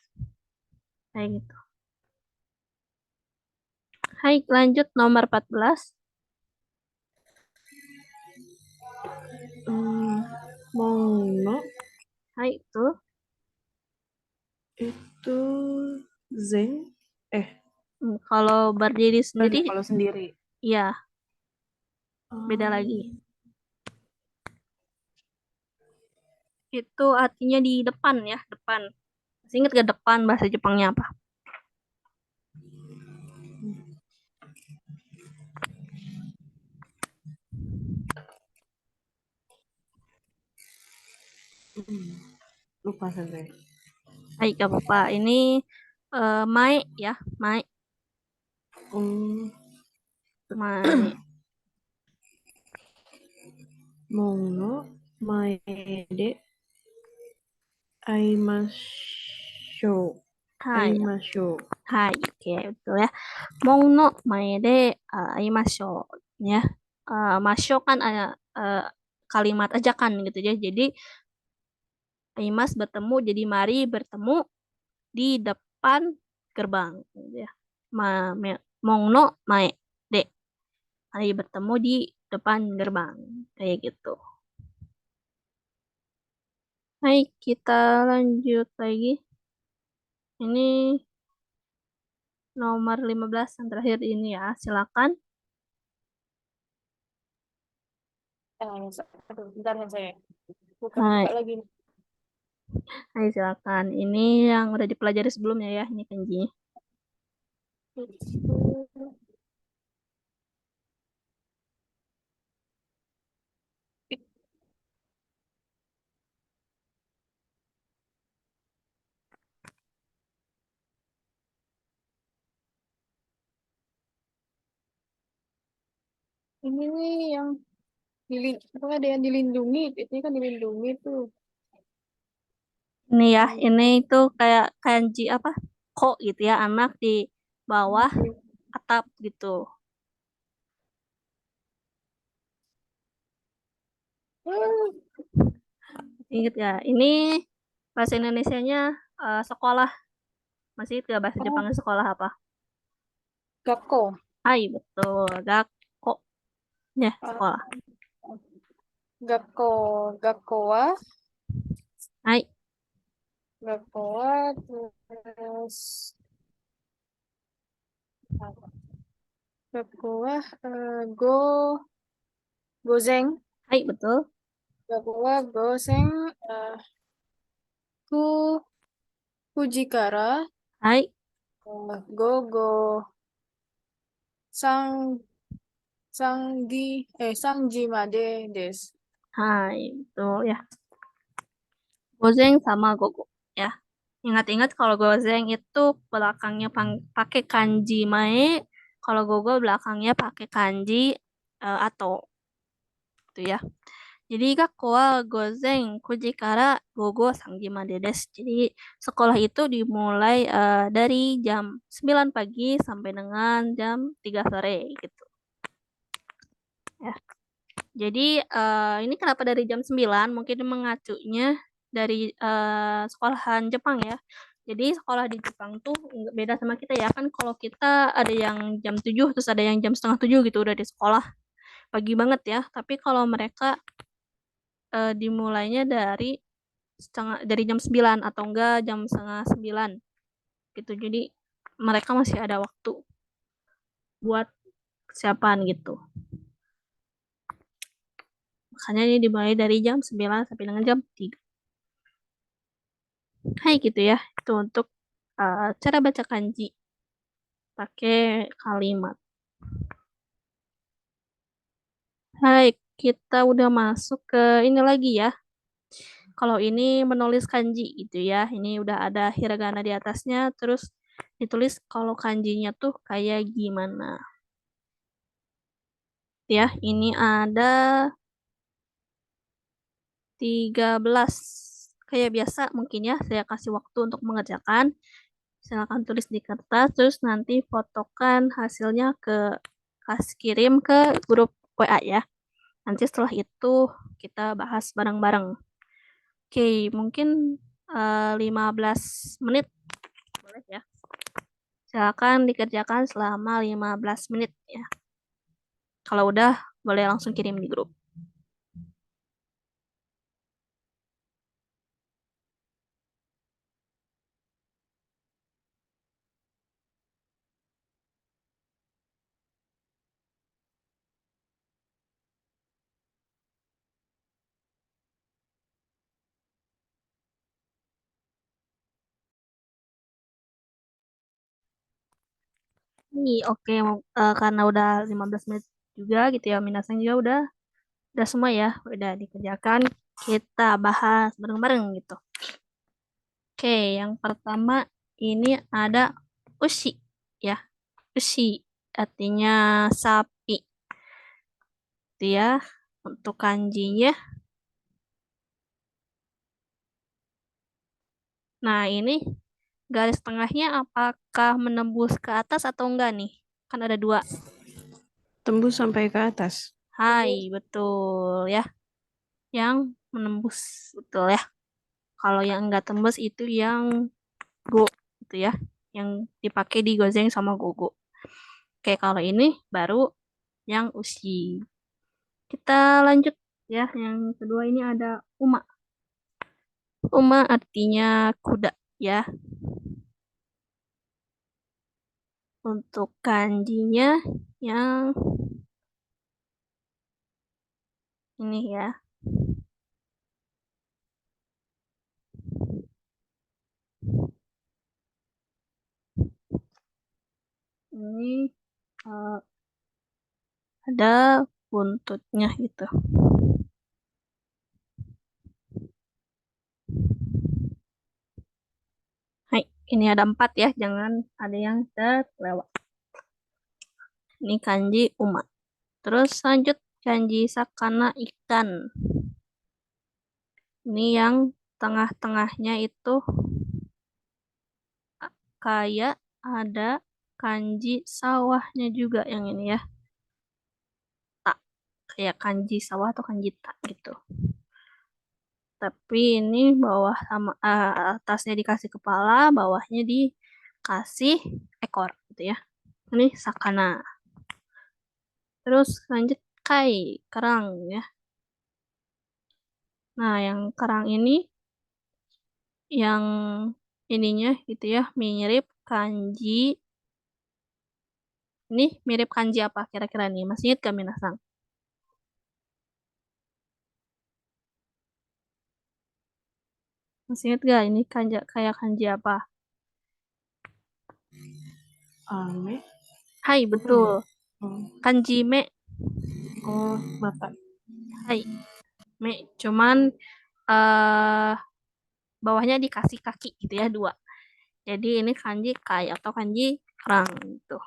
Kayak gitu. Hai, lanjut nomor 14. Mono Hai, itu. itu Zen. Kalau berdiri sendiri, Kalau sendiri. ya beda lagi. Itu artinya di depan ya, depan. Masih ingat gak depan bahasa Jepangnya apa? Lupa sampai. Hai, gak apa-apa. Ini mae ya, mae. Mae. Mono maede aimasho. Hai, Aimasho. hai, oke, betul ya. Mong no mae de aimasho ya. Masho kan ada kalimat ajakan gitu ya. Jadi aimas bertemu, jadi mari bertemu di depan gerbang gitu ya. Mong no mae de. Mari bertemu di depan gerbang kayak gitu. Baik, kita lanjut lagi. Ini nomor 15 yang terakhir ini ya. Silakan. Aduh, bentar ya saya. Hai, Buka lagi. hai silakan. Ini yang udah dipelajari sebelumnya ya, ini kanji. Ini nih yang apa ada yang dilindungi, ini kan dilindungi tuh. Ini ya, ini itu kayak kanji apa? Ko gitu ya, anak di bawah tetap gitu. Ingat ya, ini bahasa Indonesianya sekolah. Masih ingat bahasa Oh, Jepangnya sekolah apa? Gakko. Hai, betul. Gakko. Ya, Ah, sekolah. Gakko. Gakko wa. Hai, Gakko wa. Terus. Apa? Gakko wa. Go. Gozeng. hai, betul. Gakko wa. Gozeng. Ku. Kujikara. Hai, Go. Go. Sang. Sangji made desu. hai, betul ya. Gozeng sama gogo ya. Ingat-ingat kalau gozeng itu belakangnya pakai kanji mae, kalau gogo belakangnya pakai kanji atau gitu ya. Jadi gakko wa gozen 9 kara gogo sangji made desu. Jadi sekolah itu dimulai dari jam 9 pagi sampai dengan jam 3 sore gitu ya. Jadi ini kenapa dari jam 9? Mungkin mengacunya dari sekolahan Jepang ya. Jadi sekolah di Jepang tuh nggak beda sama kita ya. Kan kalau kita ada yang jam 7 terus ada yang jam setengah 7 gitu udah di sekolah. Pagi banget ya. Tapi kalau mereka dimulainya dari jam 9 atau enggak jam setengah 9 gitu. Jadi mereka masih ada waktu buat persiapan gitu. Makanya ini dimulai dari jam 9 sampai dengan jam 3. Hai gitu ya. Itu untuk cara baca kanji pakai kalimat. Hai, kita udah masuk ke ini lagi ya. Kalau ini menulis kanji gitu ya. Ini udah ada hiragana di atasnya, terus ditulis kalau kanjinya tuh kayak gimana. Ya, ini ada 13. Kayak biasa mungkin ya, saya kasih waktu untuk mengerjakan. Silakan tulis di kertas, terus nanti fotokan hasilnya kasih kirim ke grup WA ya. Nanti setelah itu kita bahas bareng-bareng. Oke, mungkin 15 menit boleh ya. Silakan dikerjakan selama 15 menit ya. Kalau udah, boleh langsung kirim di grup. Nih, oke, karena udah 15 menit juga gitu ya, minasan juga udah semua ya, udah dikerjakan. Kita bahas bareng-bareng gitu. Oke, yang pertama ini ada ushi ya. Ushi artinya sapi. Itu ya. Untuk kanjinya. Nah, ini garis tengahnya apakah menembus ke atas atau enggak nih? Kan ada dua. Tembus sampai ke atas. Hai, betul ya. Yang menembus, betul ya. Kalau yang enggak tembus itu yang go, gitu ya. Yang dipakai di gozeng sama gogo. Oke, kalau ini baru yang ushi. Kita lanjut ya. Yang kedua ini ada uma. Uma artinya kuda ya. Untuk kanjinya yang ini ya. Ini eh, ada buntutnya gitu. Hai, ini ada 4 ya, jangan ada yang terlewat. Ini kanji uma. Terus lanjut kanji sakana ikan. Ini yang tengah-tengahnya itu kayak ada kanji sawahnya juga yang ini ya. Tak, kayak kanji sawah atau kanji tak gitu. Tapi ini bawah sama atasnya dikasih kepala, bawahnya dikasih ekor gitu ya. Ini sakana. Terus lanjut kai, kerang ya. Nah, yang kerang ini yang ininya gitu ya, mirip kanji. Ini mirip kanji apa kira-kira nih? Masih ingat gak Minasang? Masih ingat gak ini kanji, kayak kanji apa? Ame. Hai, Bukan betul. ya? Oh, Kanji me. oh, mata. Hai, me. Cuman eh bawahnya dikasih kaki gitu ya, dua. Jadi ini kanji kai atau kanji kerang gitu.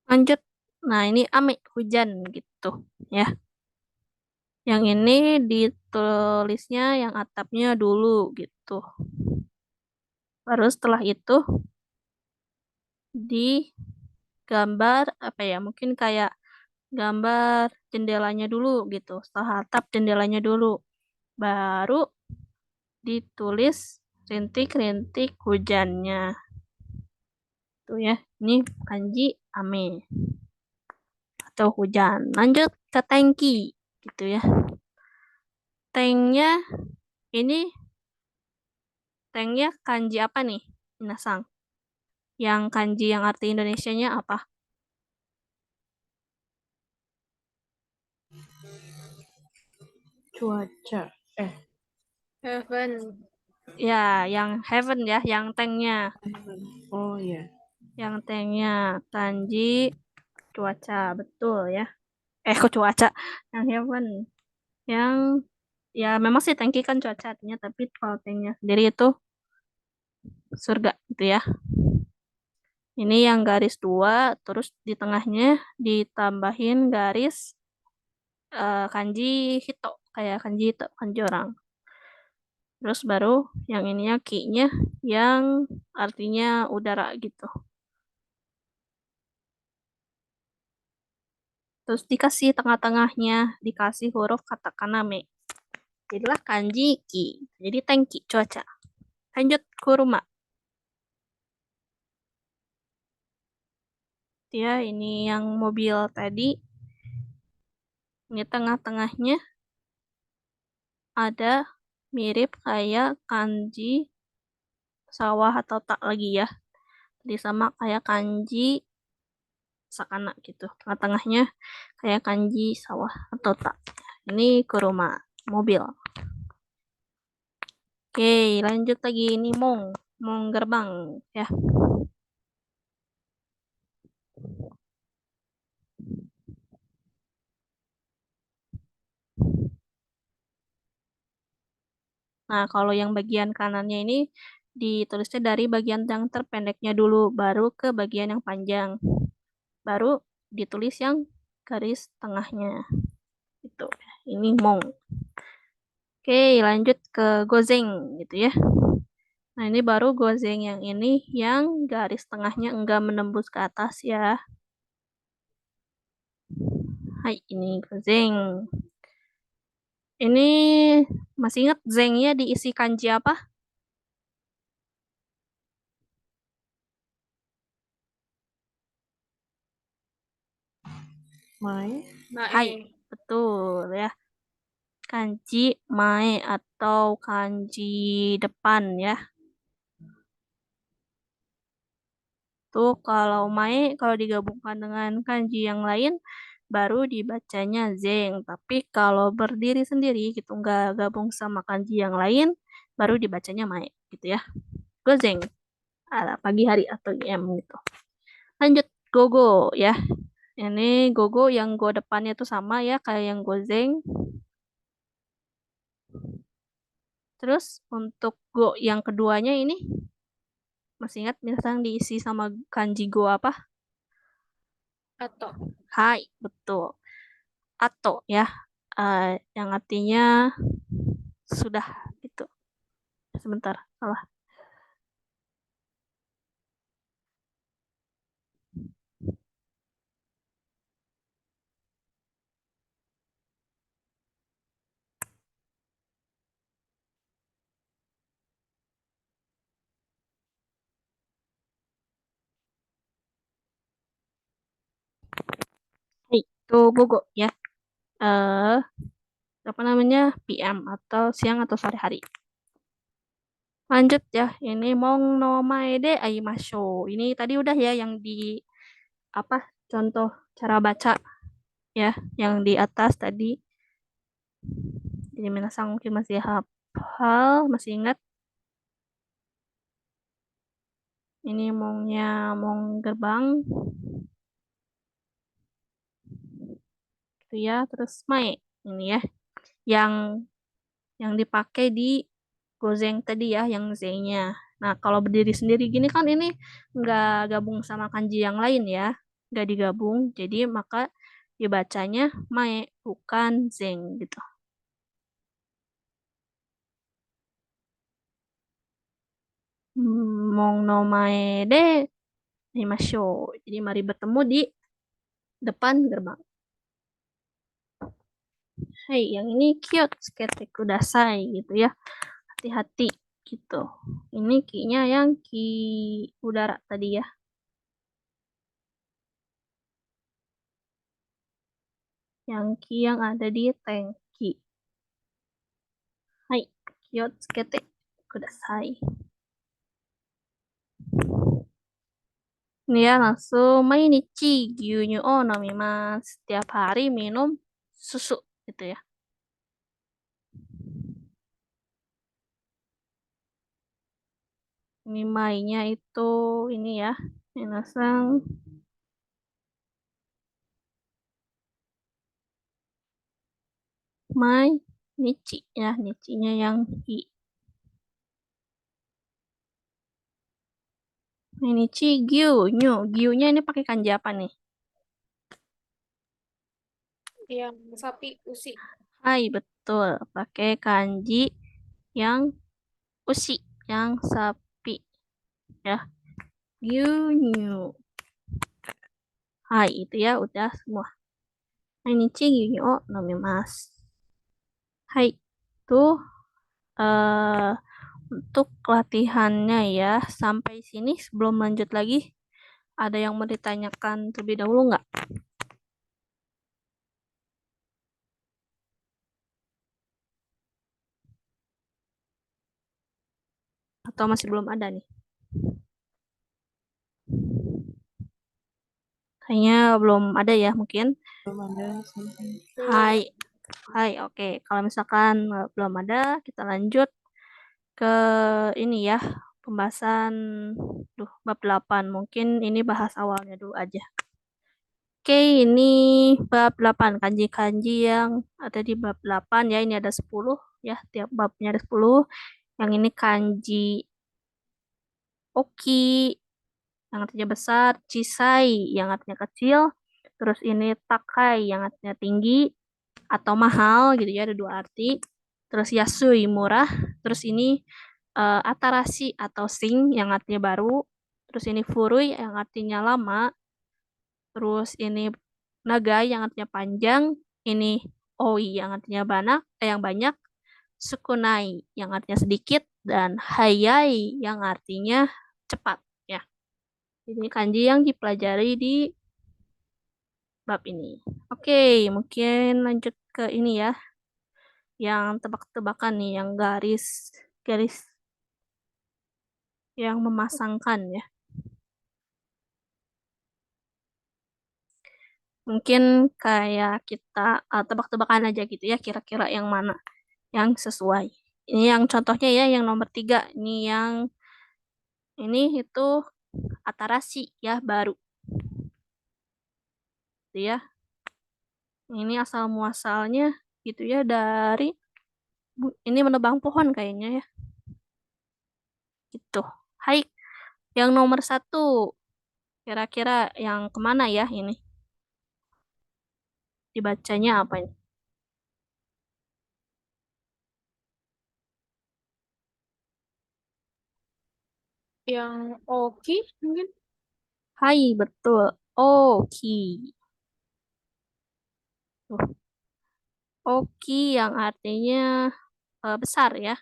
Lanjut. Nah, ini ame, hujan gitu ya. Yang ini ditulisnya yang atapnya dulu gitu. Baru setelah itu digambar apa ya? Mungkin kayak gambar jendelanya dulu gitu. Setelah atap jendelanya dulu. Baru ditulis rintik-rintik hujannya. Tuh ya. Ini kanji ame atau hujan. Lanjut ke tangki gitu ya. Tanknya ini tanknya kanji apa nih? Minasang. Yang kanji yang arti Indonesianya apa? Cuaca. Heaven. Ya, yang heaven ya, yang tanknya. Oh iya. Yang tanknya kanji cuaca, betul ya. Kok cuaca? Yang heaven. Yang ya memang sih tangki kan cuaca artinya, tapi kalau tanknya sendiri itu surga gitu ya. Ini yang garis dua, terus di tengahnya ditambahin garis kanji hito, kayak kanji hito, kanji orang. Terus baru yang ininya ki-nya yang artinya udara gitu. Terus dikasih tengah-tengahnya, dikasih huruf katakana me. Jadilah kanji ki. Jadi tangki, cuaca. Lanjut kuruma. Ya, ini yang mobil tadi. Ini tengah-tengahnya ada mirip kayak kanji sawah atau tak lagi ya. Jadi sama kayak kanji sakana gitu. Tengah-tengahnya kayak kanji sawah atau tak. Ini kuruma, mobil. Oke, lanjut lagi. Ini mong. Mong gerbang ya. Nah, kalau yang bagian kanannya ini ditulisnya dari bagian yang terpendeknya dulu, baru ke bagian yang panjang. Baru ditulis yang garis tengahnya. Itu. Ini mong. Oke, lanjut ke gozeng gitu ya. Nah, ini baru gozeng yang ini yang garis tengahnya enggak menembus ke atas ya. Hai, ini gozeng. Ini masih ingat zengnya diisi kanji apa? Mai. Hai, Mae. betul ya. Kanji mae atau kanji depan ya. Tuh kalau mae kalau digabungkan dengan kanji yang lain baru dibacanya zeng. Tapi kalau berdiri sendiri gitu nggak gabung sama kanji yang lain baru dibacanya mae gitu ya. Gozeng ala pagi hari atau IM gitu. Lanjut gogo ya. Ini gogo yang go depannya tuh sama ya kayak yang gozeng. Terus untuk go yang keduanya ini masih ingat misalnya diisi sama kanji go apa? Atau. Hai, betul. Atau ya, yang artinya sudah gitu. Sebentar, salah. Itu bogo ya. Eh apa namanya? PM atau siang atau sore hari. Lanjut ya. Ini mong no maede aimasho. Ini tadi udah ya yang di apa? Contoh cara baca ya, yang di atas tadi. Jadi minasang mungkin masih hafal, masih ingat. Ini mongnya mong gerbang. Gitu ya. Terus mae ini ya. Yang dipakai di gozeng tadi ya, yang Z-nya. Nah, kalau berdiri sendiri gini kan ini nggak gabung sama kanji yang lain ya. Nggak digabung. Jadi maka dibacanya mae, bukan zeng gitu. Mong no mae de animasyo. Jadi mari bertemu di depan gerbang. Hai, yang ini cute, skete kudasai gitu ya. Hati-hati gitu. Ini ki-nya yang ki udara tadi ya. Yang ki yang ada di tangki. Hai, quiotsukete kudasai. Ini ya langsung mainichi gyunyu o nomimasu. Setiap hari minum susu gitu ya. Ini mai-nya itu ini ya. Minasang mai nichi ya, nichinya yang hi. Mainichi gyunyu. Gyunya ini pakai kanji apa nih? Yang sapi usi. Hai, betul. Pakai kanji yang usi, yang sapi ya. Gyunyu. Hai, itu ya udah semua. Mainichi gyunyu o nomimasu. Hai, itu eh untuk latihannya ya. Sampai sini sebelum lanjut lagi, ada yang mau ditanyakan terlebih dahulu nggak? Atau masih belum ada nih? Kayaknya belum ada ya mungkin. Belum ada sampai. Hai, hai, oke. Kalau misalkan belum ada, kita lanjut ke ini ya, pembahasan bab 8. Mungkin ini bahas awalnya dulu aja. Oke, ini bab 8. Kanji-kanji yang ada di bab 8 ya. Ini ada 10 ya. Tiap babnya ada 10. Yang ini kanji oki yang artinya besar, cisai yang artinya kecil, terus ini takai yang artinya tinggi atau mahal gitu ya, ada dua arti. Terus yasui murah, terus ini atarashi atau sing yang artinya baru, terus ini furui yang artinya lama, terus ini nagai yang artinya panjang, ini oi yang artinya banyak, yang banyak, sukunai yang artinya sedikit, dan hayai yang artinya cepat ya. Ini kanji yang dipelajari di bab ini. Oke, mungkin lanjut ke ini ya, yang tebak-tebakan nih, yang garis yang memasangkan ya. Mungkin kayak kita tebak-tebakan aja gitu ya, kira-kira yang mana yang sesuai. Ini yang contohnya ya, yang nomor 3. Ini yang ini itu atarashi ya, baru. Gitu ya. Ini asal muasalnya gitu ya dari ini menebang pohon kayaknya ya. Gitu. Hai, yang nomor 1. Kira-kira yang kemana ya ini? Dibacanya apa ini? Yang oki mungkin. Hai, betul. Oki. Tuh, oki yang artinya besar ya.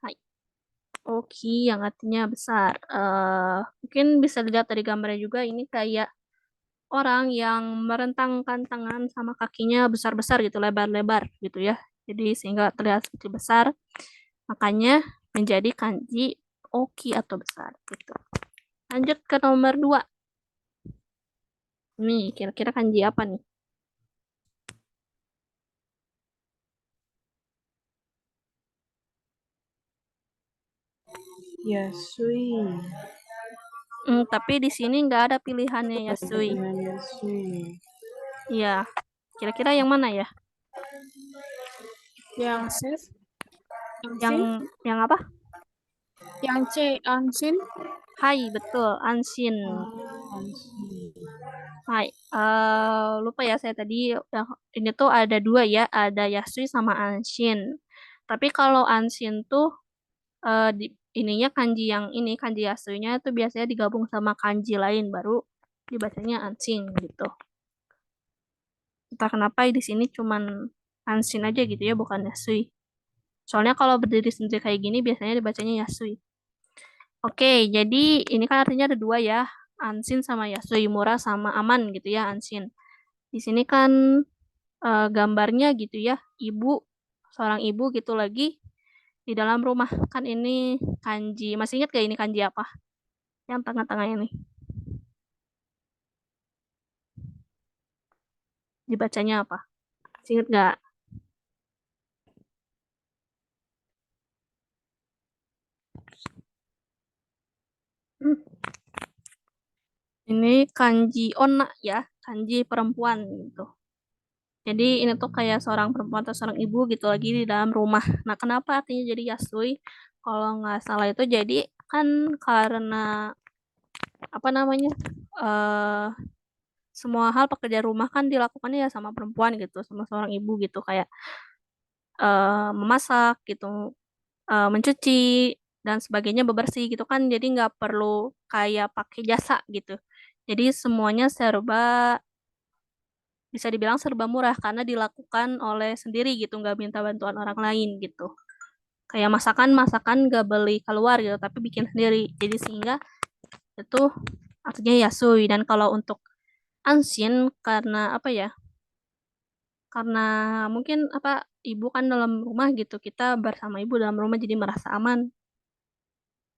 Hai. Oki yang artinya besar. Mungkin bisa dilihat dari gambarnya juga ini kayak orang yang merentangkan tangan sama kakinya besar-besar gitu, lebar-lebar gitu ya. Jadi sehingga terlihat seperti besar. Makanya menjadi kanji oki atau besar gitu. Lanjut ke nomor 2. Nih, kira-kira kanji apa nih? Yasui. Tapi di sini nggak ada pilihannya Yasui. Dengan Yasui. Iya, kira-kira yang mana ya? Yang Sif, yang Yang Sin, yang apa? yang C, Ansin. Hai, betul, Anshin. Anshin. Hai, lupa ya saya tadi ini tuh ada dua ya, ada Yasui sama Anshin. Tapi kalau Anshin tuh di ininya kanji yang ini kanji Yasuinya tuh biasanya digabung sama kanji lain baru dibacanya Anshin gitu. Entah kenapa di sini cuman Anshin aja gitu ya, bukan Yasui. Soalnya kalau berdiri sendiri kayak gini biasanya dibacanya Yasui. Oke, jadi ini kan artinya ada dua ya, Anshin sama Yasui, murah sama aman gitu ya Anshin. Di sini kan gambarnya gitu ya, seorang ibu gitu lagi di dalam rumah. Kan ini kanji, masih ingat gak ini kanji apa? Yang tengah-tengah ini. Dibacanya apa? Masih ingat gak? Hmm. Ini kanji onna ya, kanji perempuan gitu. Jadi ini tuh kayak seorang perempuan atau seorang ibu gitu lagi di dalam rumah. Nah, kenapa artinya jadi Yasui? Kalau nggak salah itu jadi kan karena apa namanya? eh Semua hal pekerjaan rumah kan dilakukannya ya sama perempuan gitu, sama seorang ibu gitu kayak memasak gitu, mencuci dan sebagainya, bebersih gitu kan. Jadi nggak perlu kayak pakai jasa gitu. Jadi semuanya bisa dibilang serba murah karena dilakukan oleh sendiri gitu, nggak minta bantuan orang lain gitu. Kayak masakan nggak beli keluar gitu, tapi bikin sendiri. Jadi sehingga itu artinya Yasui. Dan kalau untuk Anshin karena apa ya? Karena mungkin apa ibu kan dalam rumah gitu, kita bersama ibu dalam rumah jadi merasa aman.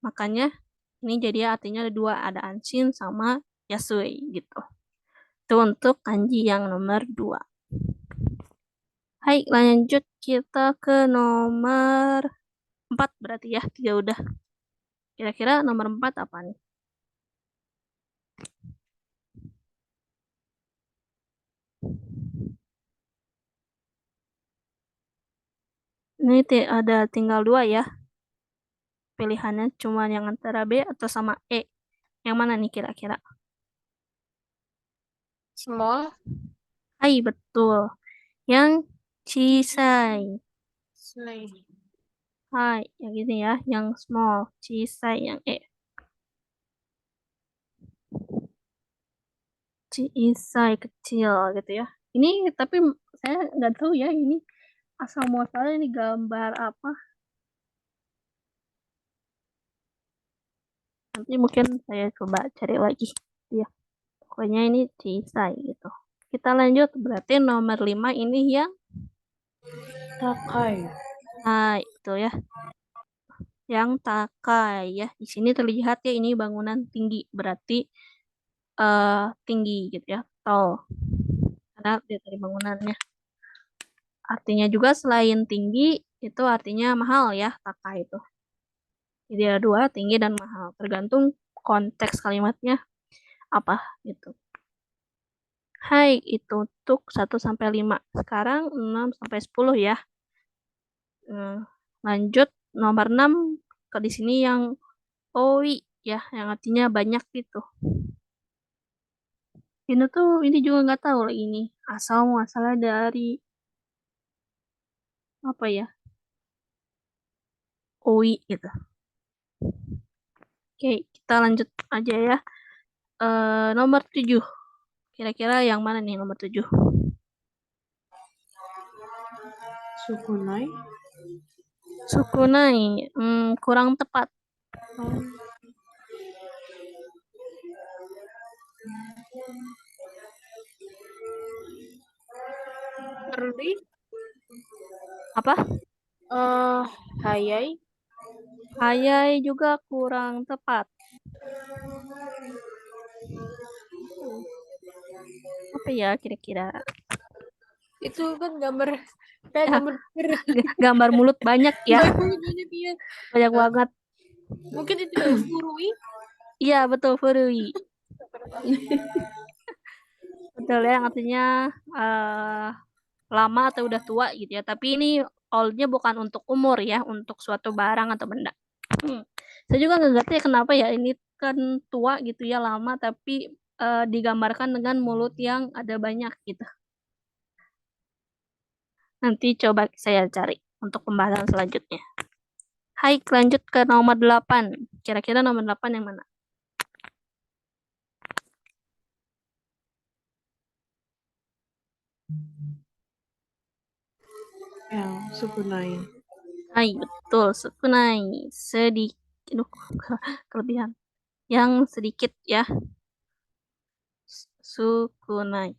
Makanya ini jadi artinya ada dua, ada Anshin sama Yasui gitu. Itu untuk kanji yang nomor 2. Hai, lanjut kita ke nomor 4 berarti ya, tiga udah. Kira-kira nomor 4 apa nih? Ini ada tinggal dua ya. Pilihannya cuma yang antara B atau sama E. Yang mana nih kira-kira? Small, Hai, betul. Yang Cisai. Slay. Hai, yang gini ya, yang small, Cisai, yang E. Cisai kecil gitu ya. Ini tapi saya nggak tahu ya ini asal muasalnya ini gambar apa. Nanti mungkin saya coba cari lagi. Ya, pokoknya ini Cisai gitu. Kita lanjut, berarti nomor 5 ini yang Takai. itu ya, yang Takai ya. Di sini terlihat ya ini bangunan tinggi, berarti tinggi gitu ya, tall. Karena dia dari bangunannya. Artinya juga selain tinggi, itu artinya mahal ya, Takai itu. Jadi ada dua, tinggi dan mahal. Tergantung konteks kalimatnya apa gitu. Hai, itu untuk 1 sampai 5. Sekarang 6 sampai 10 ya. Lanjut nomor 6 ke di sini yang OI ya, yang artinya banyak gitu. Ini juga nggak tahu lah ini asal muasalnya dari apa ya, OI gitu. Oke, kita lanjut aja ya. Nomor 7. Kira-kira yang mana nih nomor 7? Sukunai. Sukunai. Kurang tepat. Perli, Apa? hayai, Hayai juga kurang tepat. Apa ya kira-kira? itu kan gambar kayak Ya, gambar perut. gambar mulut banyak ya. Banyak iya. Banyak banget. Mungkin itu furui. Iya, betul, furui. Betul ya, yang artinya lama atau udah tua gitu ya. Tapi ini oldnya bukan untuk umur ya, untuk suatu barang atau benda. Saya juga nggak ngerti ya kenapa ya ini kan tua gitu ya, lama tapi digambarkan dengan mulut yang ada banyak gitu. Nanti coba saya cari untuk pembahasan selanjutnya. Hai, lanjut ke nomor 8. Kira-kira nomor 8 yang mana? Yang sukunai. Hai, betul, sukunai. Sedikit, aduh, kelebihan. Yang sedikit ya, sukunai.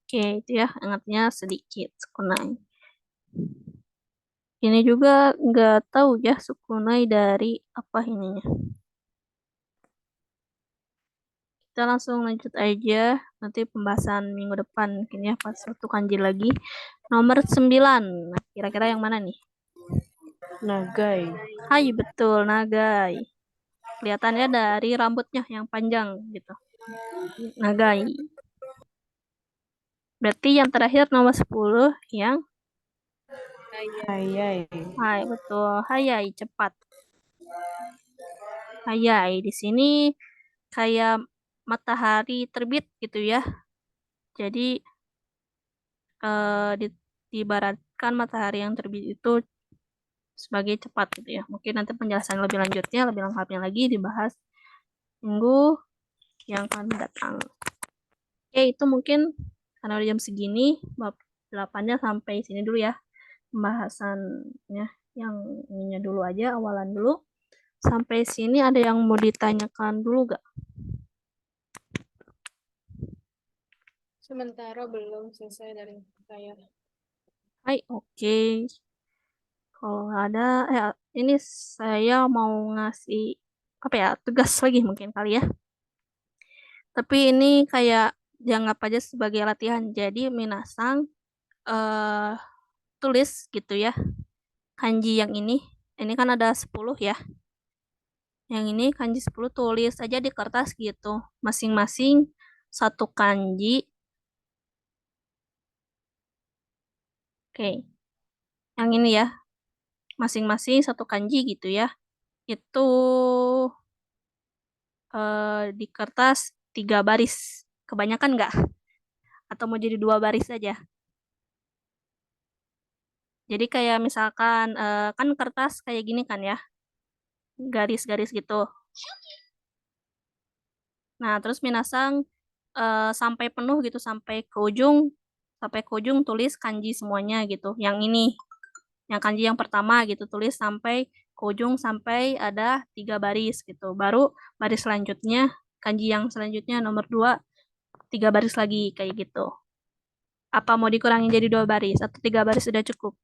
Oke, itu ya, ingatnya sedikit, sukunai. Ini juga nggak tahu ya, sukunai dari apa ininya. Kita langsung lanjut aja, nanti pembahasan minggu depan mungkin ya, pas satu kanji lagi. Nomor 9, nah, kira-kira yang mana nih? Nagai. Hai, betul, nagai. Kelihatannya dari rambutnya yang panjang gitu. Nagai. Berarti yang terakhir nomor 10 yang Hayai. hai, betul. Hayai, cepat. Hayai di sini kayak matahari terbit gitu ya. Jadi diibaratkan matahari yang terbit itu sebagai cepat gitu ya. Mungkin nanti penjelasan lebih lanjutnya, lebih lengkapnya lagi dibahas minggu yang akan datang. Oke, itu mungkin karena udah jam segini, bab 8-nya sampai sini dulu ya. Pembahasannya yang ininya dulu aja, awalan dulu. Sampai sini ada yang mau ditanyakan dulu gak? Sementara belum selesai dari saya. Hai, oke. Kalau nggak ada, ini saya mau ngasih apa ya, tugas lagi mungkin kali ya. Tapi ini kayak dianggap aja sebagai latihan. Jadi Minasang eh tulis gitu ya. Kanji yang ini. Ini kan ada 10 ya. Yang ini kanji 10 tulis aja di kertas gitu. Masing-masing satu kanji. Oke. Yang ini ya. Masing-masing satu kanji gitu ya. Itu di kertas 3 baris. Kebanyakan nggak? Atau mau jadi 2 baris saja? Jadi kayak misalkan kan kertas kayak gini kan ya, garis-garis gitu. Nah, terus Minasang sampai penuh gitu, sampai ke ujung tulis kanji semuanya gitu. Yang ini, yang kanji yang pertama gitu, tulis sampai ke ujung sampai ada 3 baris gitu. Baru baris selanjutnya, kanji yang selanjutnya nomor 2, 3 baris lagi kayak gitu. Apa mau dikurangin jadi 2 baris atau 3 baris sudah cukup?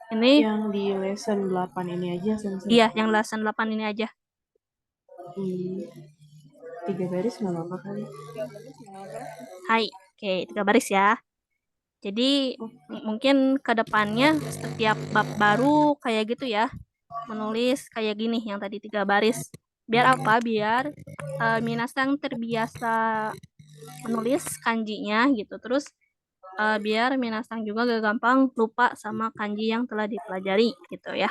Ini Yang di lesson 8 ini aja, Sensei. iya, yang lesson 8 ini aja. 3 baris nggak apa-apa kali. Hai, oke, 3 baris ya. Jadi mungkin ke depannya setiap bab baru kayak gitu ya, menulis kayak gini yang tadi 3 baris. Biar apa? Biar Minasang terbiasa menulis kanjinya gitu. Terus biar Minasang juga gak gampang lupa sama kanji yang telah dipelajari gitu ya.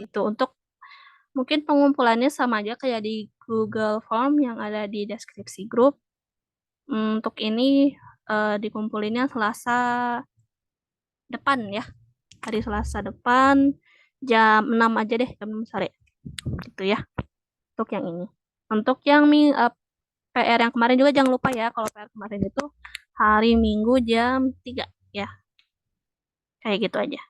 Itu untuk mungkin pengumpulannya sama aja kayak di Google Form yang ada di deskripsi grup. Untuk ini dikumpulinnya Selasa depan ya. Hari Selasa depan jam 6 aja deh, jam 6 sore. Gitu ya. Untuk yang ini. Untuk yang PR yang kemarin juga jangan lupa ya, kalau PR kemarin itu hari Minggu jam 3 ya. Kayak gitu aja.